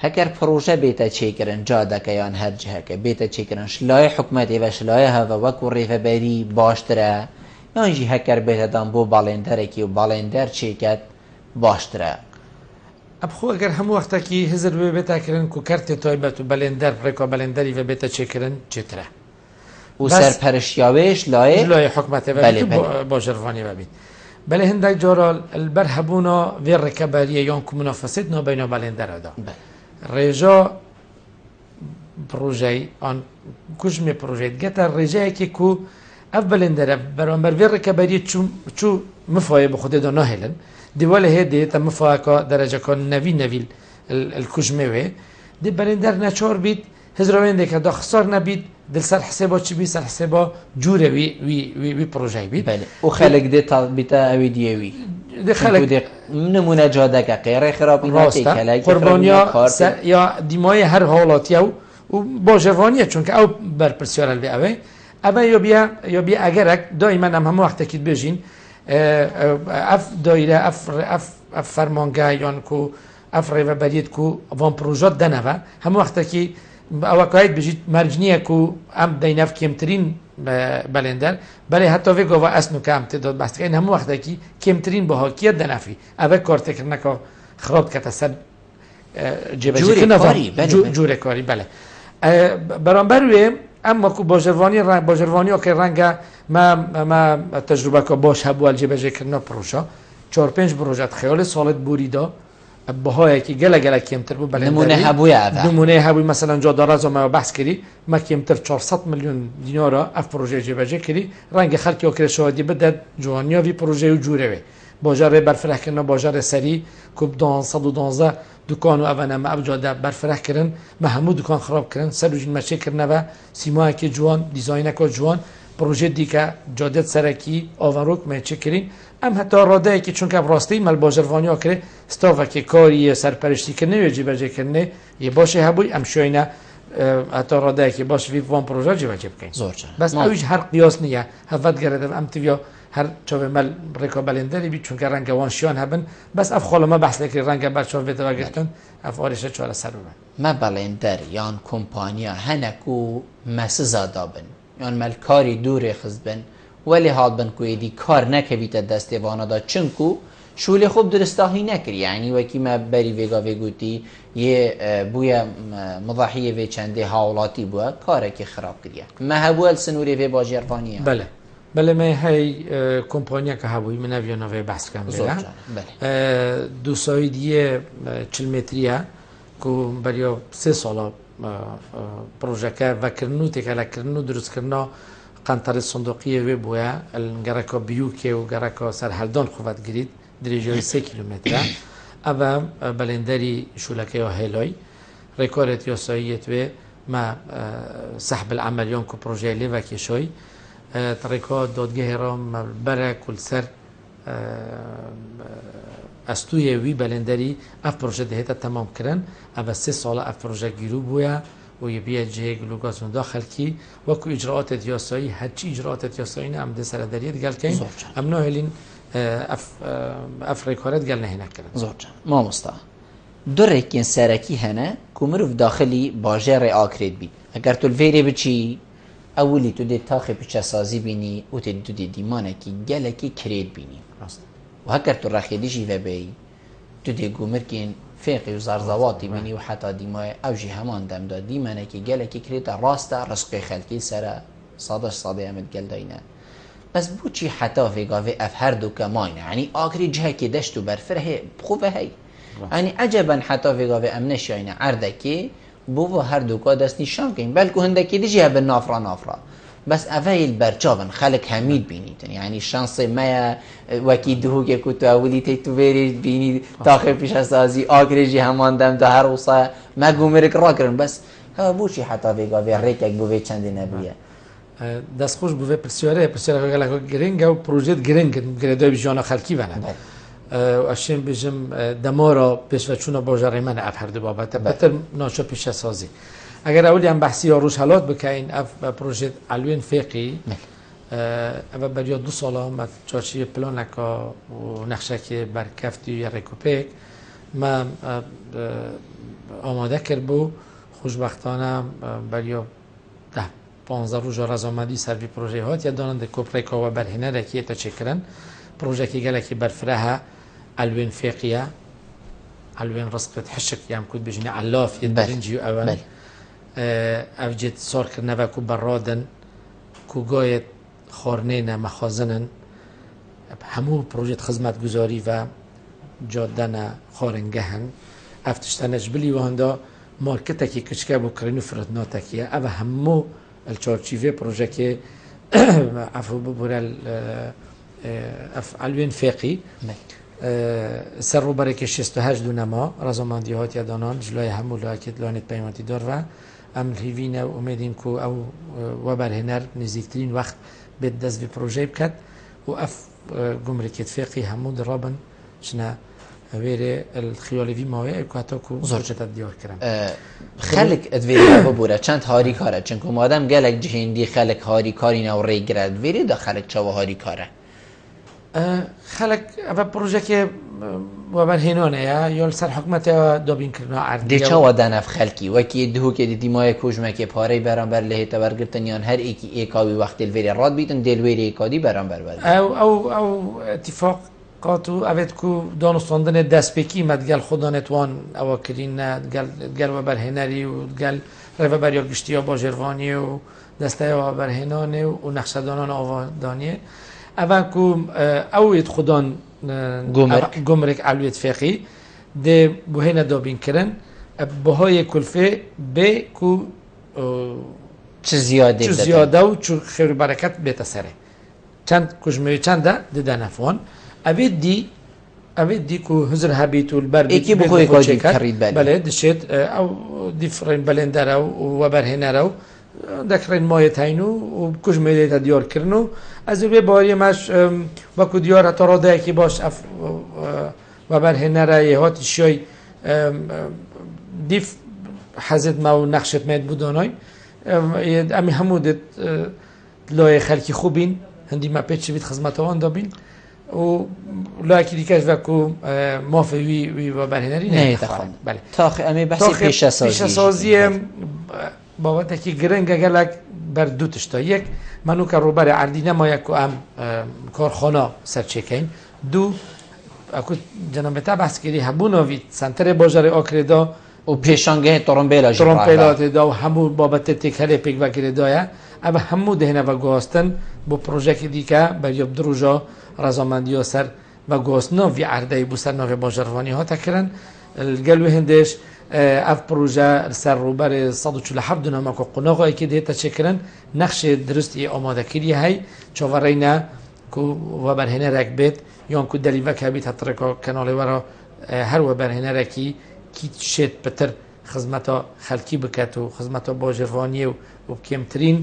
هەگەر پرۆژە بێتە چێکردن جادەکەیان هەر جهەکە بێتە چێکردن شلای حکومەتی بە شلایە هەوە وەکو ڕێبەبەری باشترە یانژی هەکەر بێتەدان بۆ باڵێندەرێکی و باڵێندەر چێکەت باشترە ئەبخۆ ئەگەر هەموو وەختێکی هزر بێ بێتاکردن و کەرتێ تایبەت و بەلێندەر ڕێکەوە بەلێندەری بە بێتە چێکردن چێترە و سەرپەرشتیاوێش لای حکومەتێ باژەڕوانی ببیت بەلێ هەندێک جۆرە بەر هەبوونە وێ ڕێکەبەریە یان کومنافەسێت نۆبینە باڵێندەرەدا ڕێژە پرۆژەی ئان کوژمێ پرۆژێت گەتە ڕێژەیەکی و ئەف بەلێندەرە بەرامبەر وێ ڕێکەبەری چوو مفایە بە خودێدا ناهێلن دیوەلە هەیە دێتە مفاکە دەرەجەکە نەوی نەویل الکوژمێوێ دی بەلێندەر نەچۆر بیت هزرەوێندێکە دا خسار نەبیت دلسەر حسێبە چ بی سەر حسێبە جوورە وی پرۆژای بیت و خەلک دێت تا بیتە ئەوی دیێوی نمونە جادەکە قێڕێ خراپی قوربانیا یا دیمایە هەر هاوڵاتیە و باژەڕوانیە چونکە ئەو بەرپرسیارە لێ ئەوەی ئەمە یۆبیە ئەگەرێک دایمەن ئەم هەموو وەختێکیت بێژین ئەف دایرە ئەف فەرمانگای یان و ئەف ڕێوەبەریت و ڤۆن پرۆژۆت دەنەوە هەموو وەختێکی ئەوەکایت بژیت مەرجنیە و ئەم دەینەف کێمترین بەلێندەر بەڵێ هەتۆێ گۆڤە ئەسن و کام تێدۆت باستەکەین هەموو وەختێکی کێمترین بە هۆکیەت دەنافی ئەوە کۆرتێکردنەکە خراپ کەتە سەر جوورێکاری بەڵێ بەرامبەر وێ ئەم وەکو باژەڕوانیەکەی ڕەنگە تەجروبەکە باش هەبووە جێبەجێکردنەوە پرۆژە 4-5 پرۆژەت خەیاڵی ساڵێت بوریدا بەهۆیەکی گەلە کێمتر بوو نمونەی هەبووی مەسەلەن جۆدەڕازۆمەوە بەحس کردی مە کێمتر 400 میلیۆن دینۆرە ئەف پرۆژەی جێبەجێ کردی ڕەنگە خەڵکی ئۆکرێشەوەدی بدەت جوانیاوی پرۆژەی و جوورەوێ باجار برفرح کردن باجار سری کوب 112 دکان و اونا ما ابجاده برفرح کردن ما همو دکان خراب کردن سروجین مچه کردن و سیما که جوان دیزاین که جوان پروژه دیگه جادت سرکی آوروک مچه کردین ام حتی راده که چون که راستی مال باجروانی کرده استاف که کاری سرپرستی کنه و جیبجه کنه یه باشه هبوی ام شوینه حتی راده که باشه وی وان پروژه جیبجه بکنه بس اوج هر قیاس نیه هفت گردم ام تیویا هر چوب مال رکابلندری بی چون که رنگ وانشیان هبن بس اف خاله ما بحث لکی رنگ بچه ها ویده وگرتن اف آرشه چهار سر ببن ما بلندر یان کمپانیا هنکو مسزا دابن یان مال کاری دوری خزبن ولی حال بن کویدی کار نکویت دست وانا دا چنکو شولی خوب درستاهی نکری یعنی وکی ما بری ویگا ویگوتی یه بویا مضاحیه وی چنده حاولاتی بویا کاره که خراب کریه ما هبوال سنوری وی باجرفانیه بله ما هی کمپانیا که هبوی من اویا نوی بحث کم بله دو سایدیه 40 متریه که بریا 3 سالا پروژه که وکرنو تکاله کرنو درست کرنا قنطره صندوقیه وی بویا الگرکا بیوکه و گرکا سرحلدان خواد گرید درجه 3 کیلومتره اما بلندری شولکه یا هلای رکورت یا ساییت و ما سحب العملیان که پروژه لیوه کشوی ترکا دادگاه را برای کل سر استوی وی بلندری اف پروژه دهیتا تمام کرن اما 3 سال اف پروژه گیرو بویا و یه بیا جه گلوگازون داخل کی و کو اجراءات دیاسایی هرچی اجراءات دیاسایی نه امده سر دریت گل کن ام نه هلین اف رکارت گل نه نکردن زورجان ما مستا دو رکین سرکی هنه کمروف داخلی باجر آکرید بید اگر تو الویری بچی اولی تو دی تاخی پیچه سازی بینی و تو دی دیمانه کی گله کی کرید بینی و اگر تو رخیدیشی و بی تو دی گمر کین فیقی و زرزواتی بینی و حتی دیمای اوجی همان دم داد دیمانه کی گله کی کرید راسته رزق خلکی سره صاده امد گل داینه بس بوچی حتی فیگاوی اف هر دو کماینه یعنی آکری جه که دشتو برفره خوبه هی یعنی عجبا حتی فیگاوی امنش یعنی عرده که بو هر دو کا دست نشان کن بلکه هندکی دیجه به نافرا بس اوایل برچاون خلق حمید بینید یعنی شانس ما وکی دهو که تو اولی تو بری بینی تاخیر پیش سازی آگریجی همان دم ده هر وصا ما گمرک را کردن بس ها بوشی حتی ویگاوی ریکک بوی چندی نبیه دست خوش بوی پرسیاره گله گرینگ و پروژه گرینگ گردای بیجانا خلکی بنا اشیم بیشم دمارا پیش و چونا باجر من افرد بابت بهتر ناشو پیش سازی اگر اولی هم بحثی روش حالات بکنین اف پروژه علوین فقی اول برای 2 سال هم چارچی پلان نکا و نقشه که برکفتی یا رکوپیک ما آماده کرد بو خوشبختانه برای 10-15 روز رزامندی سروی پروژه هات یا دانند کوپریکا و برهنه رکیه تا چکرن پروژه که گله که برفره علوین فقیه علوین رزقت حشک یم کود بجنی علاف ید برنجی و اول اوجد سار کرنه و کو برادن کو گایت خورنین مخازنن همو پروژه خدمت گذاری و جادن خارنگهن افتشتنش بلی و هندا مارکت کی کچکه بو کرینو فرتناتکیه او همو الچارچیوی پروژه که عفو ببرل علوین فقی سر رو برای که 68 دونما رزامندی هات یادانان جلوی همو لاکت لانت پیمانتی دار و امر هیوینه و امیدیم که او و برهنر نزدیکترین وقت به دست به پروژه بکد و اف گمرکت فقی همو درابن شنا ویره الخیالی وی ماوی اکواتو کو زرجت دیار کردم خلق ادویری ببوره چند هاری کاره چون که مادم گلک جهندی خلق هاری کاری نو ری گرد ویری دا خلق چاو هاری کاره خلق اول پروژه که و برهنانه یا سر حکمت دابین کرنا عردی دی چاو دنف خلقی وکی دهو که دی مای کوجمه که پاره برانبر لهی تبرگرتن یان هر ایکی ایکاوی وقت الویری راد بیتن دل ویری ایکادی برانبر بد او اتفاق قاتو اوید کو دانستاندن دست بکی مدگل خدا نتوان اواکرین گل و برهنری و گل رو بریال گشتی با جروانی و دسته و برهنانه و نقشدانان آوادانیه اول کو اوید خدان گمرک علویت فقی ده بوهنه دابین کرن بهای کلفه به کو چه زیاده و چه خیر برکت بیت سره چند کجمه چنده ده نفوان ئەبێت دیک و هزر هەبیت و بەر ئێکی بخۆی کۆجی کڕیت بەێ دەشێت ئەو دیفرین بەلێندەرە و وەبەرهێنەرە و دەکڕێن مایەتین و کوژمێدێتە دیۆرکردن و ئەز بێ باوەریە ماش وەکو دیۆرە تا ڕۆدایەکی باش وەبەرهێنەرە هاتی شیۆی دیف حەزت ما و نەخشت مێت بودۆنۆی ئەمی هەموو دێت لۆیە خەلکی خوبین هەندی ما پێچ بیت خزمەتەوەن دەبین و لایەکی دیکەش وەکو مافەوی وەبەرهێنەری نەخوان تاخ ئەمێ بەسی پیشەسازیە بابەتێکی گرنگە گەلک بەر دوو تشتا یەک منوکە ڕووبەرە عەردی نەمایە و ئەم کارخۆنا سەرچێکەین دوو ئەکو جەنابەتە بەسکردی هەبوونەوەی سنتەرێ باژارێ ئاکرێدا و پێشانگەی تۆڕۆمپێلاتێدا و هەموو بابەتە تێکەلێ پێک بەگرێدایە ئەمە هەموو دێنەوە گواستن بۆ پرۆژێکی دیکە بەریۆب دروژە ڕێزامەندیۆ سەر بە گۆستنەوی عەردەی بوو سەر ناوێ باژەڕوانی هاتەکردن گەلوێ هەندێش ئەف پرۆژە سەر ڕووبەرێ 147 دونەمەکە قونەغایکی دێتە چێکردن نەخشێ درستی ئامادەکردی هەی چاوەڕێینە وەبەرهێنەرێک بێت یان کو دەلیڤەکە بیت هەتڕێکە کەناڵێوەرە هەر وەبەرهێنەرێکی کی شێت پتر خزمەتە خەلکی بکات و خزمەتە باژێڕوانیە و کێمترین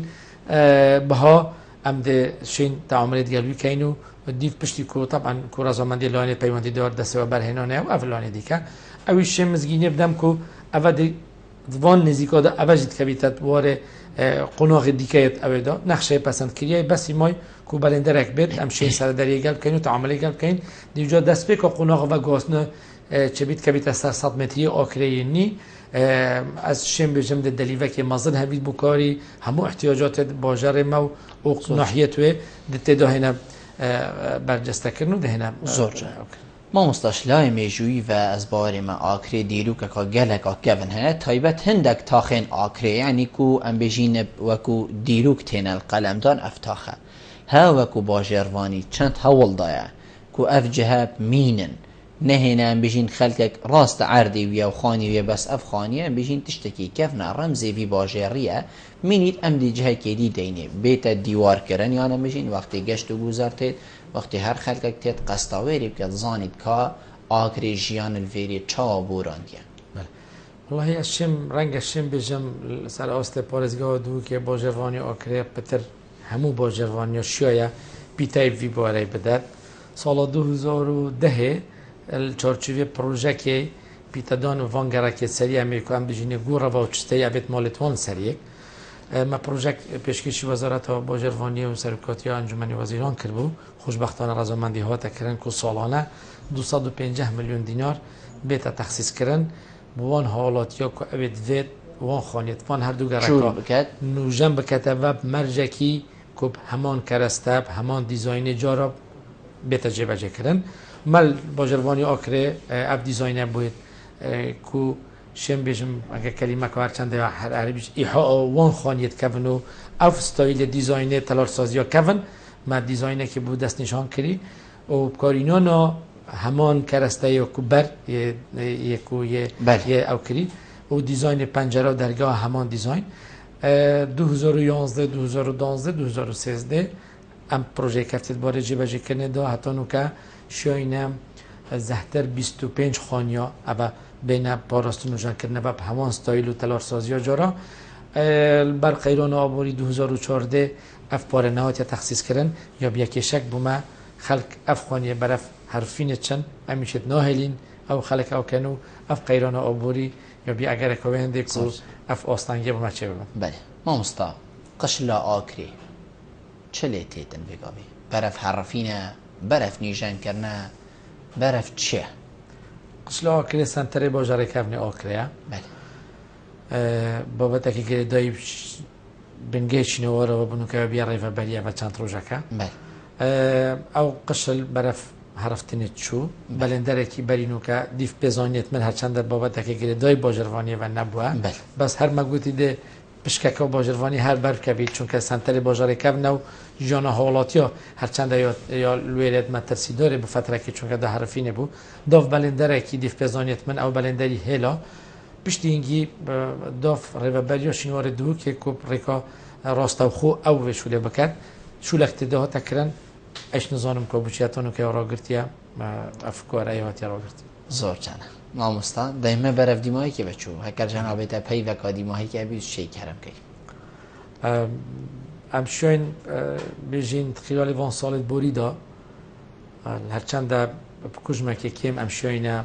بەها ئەم دێ شین تەعاملێت گەلویکەین و دیف پشتی کو طبعا کو ڕێزامەندی لەوانێ پەیوەندی دەوەر دەستەوە بەرهێنانەیە و ئەڤ لەوانێ دیکە ئەوی شێ مزگینێ بدەم کو ئەڤە وان نزیکۆدا ئەڤەژیت کەبیتەت وارێ قۆناغی دیکەیت ئەوێدا نەخشەی پەسەندکردیای بەسی مای کو بەلێندەرێک بێت ئەم شێ سەردەریە گەل بکەین و تەعاملی گەل بکەین دیجا دەست پێکە قۆناغ بە گواستنە چبیت کەبیتە سەر 100 متری ئاکرێنی ئەس شێم بێژم دە دەلیڤەکی مەزن هەبیت بۆ کاری هەموو احتیاجاتێت باژەڕێمە و ناحیەتوێ تێدا هێنە بەرجەستەکردن و دەهێنە زۆر مامۆستاش لای مێژووی و ئەس باوەڕێمە ئاکرێ دیروکەکە گەلێک ئاکەڤن هەیە تایبەت هەندێک تاخێن ئاکرێ ینی کو ئەم بێژینە وەکو دیروک تێنە قەلەمدان ئەفتاخە ها وەکو باژێڕوانی چەند هەوڵدایە کو ئەف جەهە مینن نهێنا ئەم بژین خەلکێک ڕاستە عەردی ویە و خانی وێ بەس ئەف خانیە ئەم بژین تشتێکی کەفنا ڕەمزێوی باژێڕیە مینیت ئەم دیجهەکێدی دەینێ بێتە دیوارکردن یانە بژین وەختی گەشت و گوزارتێت وەختی هەر خەلکێک تێت قەستاوێری بکات زانیت کا ئاکرێ ژیان الڤێری چاوە بۆرانگیە وڵی ئەشم ڕەنگە شێم بێژم سەر ئاستێ پارێزگاوە دووکێ باژێڕوانی ئاکرێ پتر هەموو باژێڕوانیە شوێیە پیتایڤی بوارەی بدات ساڵە 2010 چارچوێ پرۆژەکێ پیتەدان و ڤانگەڕەکێ سەری ئەمریکا ئەم بژینێ گوڕەوە و چستەی ئەبێت ماڵێتوان سەریەک مە پرۆژەک پێشکەشی وەزارەتەوە باژێڕوانی و سەرکۆتی ئەنجومەنی وەزیران کردبوو خۆشبەختانە ڕێزەمەندی هاتەکردن و ساڵانە 250 میلیۆن دینار بێتە تەخسیسکردن بوان هاوڵاتیە کو ئەوێت vێت وان خانێت وان هەردوو گەڕەکە بکات نوژەم بکەتە بە مەرجێکی کوب هەمان کەرەستەب هەمان دیزاینی جارە بێتە جێبەجێکردن مەل باژێڕوانی ئاکرێ ئەف دیزاینە بووێت کو شێم بێژم ئەگە کەلیمەکەوار چەندە هەر عەربیش ئیحا وان خانیت کەڤن و ئەف ستایلە دیزاینێ تەلارسازیە کەڤن مە دیزاینێکی بوو دەست نیشان کردی و بکارینۆنە هەمان کەرەستەیە کو بەر ئەو کردی و دیزاینی پەنجەرە و دەرگا هەمان دیزاین 2011 2012 2013 ئەم پرۆژەی کەفتێت بۆرە جێبەجێکردنێدا هەتانوکە شوێنە زەحتر 25 خانیا ئەبە بینە پاراستن و ژانکردنە بە هەمان ستایل و تەلارسازیە جۆرە بەر قەیرۆنە ئابووری 2014 ئەف پارە نەهاتە تەخسیسکردن یا بیەکێشەک بوومە خەلک ئەف خوانیە بەرەف هەرفینە چەند ئەمیشێت ناهێلین ئەو خەلک ئەوکەن و ئەف قەیرۆنە ئابووری یا بی ئەگەرێکەوە هەندێک و ئەف ئۆستانگیە بمە چێ ببن بەێ مامۆستا قش لە ئاکرێ چ لێ تێتن بێگاوی بەرەف هەڕەفینە بەرەف نیژانکردنە بەرەف چییە؟ قشلە ئاکرێ سنتەرێ باژارێکەڤنێ ئاکرەیە بابەتێکی گرێدایی بنگێچینەوەرەوە بنوکەوە بیا ڕێڤەبەریە بە چەند ڕۆژەکە ئەو قشل بەرەف هەرفتنێت چوو بەلێندەرێکی بەرینوکە دیف پێزانێت من هەرچەندە بابەتێکی گرێدای باژێڕوانیەوە نەبووە بەس هەر مەگوتی دێ پشکەکە و باژێڕوانی هەر بەرکەبیت چونکە سنتەری باژارێکەڤنە و ژیانە هاوڵاتیە هەرچەندە یا لوێرێت مەتەرسیدۆرێ بە فترێکی چونکە دا هەرفینێ بوو داف بەلێندەرێکی دیف پێزانێت من ئەو بەلێندەری هێلا پشتینگی داف ڕێڤەبەریە شینوارە دوو کێ کوب ڕێکا ڕاستەوخۆ ئەو وێ شولێ بکات شولەک تێدا هاتەکردن اش نزانم که بچیاتونو که راگرتیا افکار ایواتی راگرتی زۆر چانە مامۆستا دەیمە بەرەف دیماهەیەکی بەچوو هەکەر جەنابێتە پەی بەکا دیماهەیەکی ئەبی شەی کەرەمکەی ئەم شوێن بێژین خیالی وان ساڵت بۆریدا هەرچەندە بکوژمەکە کێم ئەم شوێنە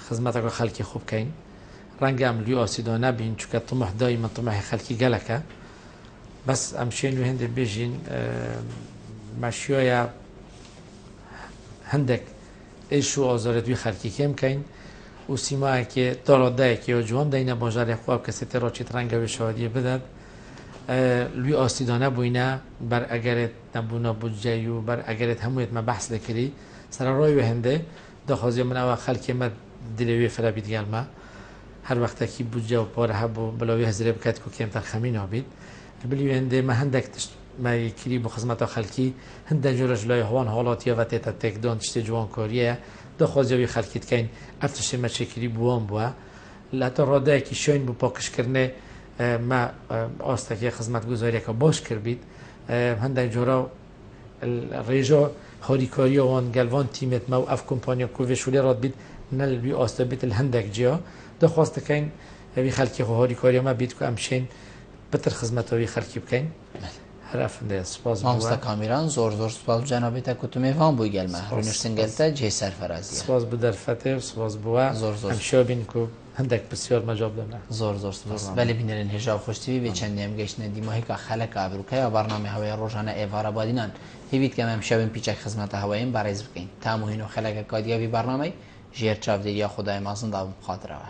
خزمەتەکە خەڵکی خوب بکەین ڕەنگە ئەم لێ ئاسیدا نەبین چونکە طموح دایما طموحی خەڵکی گەلەکە بەس ئەم شوێن و هێندێک بێژین مەشیۆیە هەندێک ئێش و ئازارەتوی خەڵکی کێم بکەین و سیمایەکی داڕادایەکی و جوان دەینە باژارێ خواب کەسێتی ڕاچیت ڕەنگەوێ شادیە بدات لوی ئاسیدانە بووینە بەر ئەگەرێت نەبوونە بودجەی و بەر ئەگەرێت هەموویت مە بەحس دەکردی سەرڕۆی وێ هەندێ دەخوازیە منەوە خەڵکێمە دلەوێ فەرەبیت گەلمە هەر وەختێکی بودجە و پارە هەبوو بڵەوێ هەزرێ بکات و کێمتر خەمی نابیت بلی هەندێ مە هەندێک تشت مەکری بۆ خزمەتە خەڵکی هەندێک جۆرەش لای هەوان هاڵاتیەوە تێتە تێکدان تشتی جوانکاریە دەخوازیەوی خەڵکی بکەین ئەف تشتێ مەچێکری بووان بووە لە تا ڕادایەکی شوێن بوو پاکشکردنێ ما ئاستەکەی خزمەت گوزاریەکە باش کردیت هەندێک جۆرە ڕێژە هاریکاریەوان گەلوان تیمێتمە و ئەف کۆمپانیا کوێشولێ ڕات بیت نەلوی ئاستە بیت هەندێک جیا دەخواستەکەین ئەوی خەڵکی هاریکاریەمە بیت و ئەم شێن بتر خزمەتەوەی خەڵکی بکەین هەرافندێ سپاس مامۆستا کامیران زۆر زۆر جەنابێتە کوتومێڤان بووی گەلمە ڕونشتنگەلتە جێ سەرفەرازیە سپاس بە دەرفەتێ سپاس بووە زۆر ئەم شێوە بین و هەندێک بسیار مەجاب دەنا زۆر سپاس بەلێ بینەرن هێژا و خۆشتوی بێ چەندێم گەشتنە دیماهێکە خەلک ئابروکەی و بەرنامەی هەوای ڕۆژانە ئێڤارە بادینان هیویت کەم ئەم شەوین پیچەک خزمەتە هەوایین بەڕێز بکەین تا مهین و خەلەکە کادیاوی بەرنامەی ژێر چاودێریە خودای مازن داوم بخاترەوە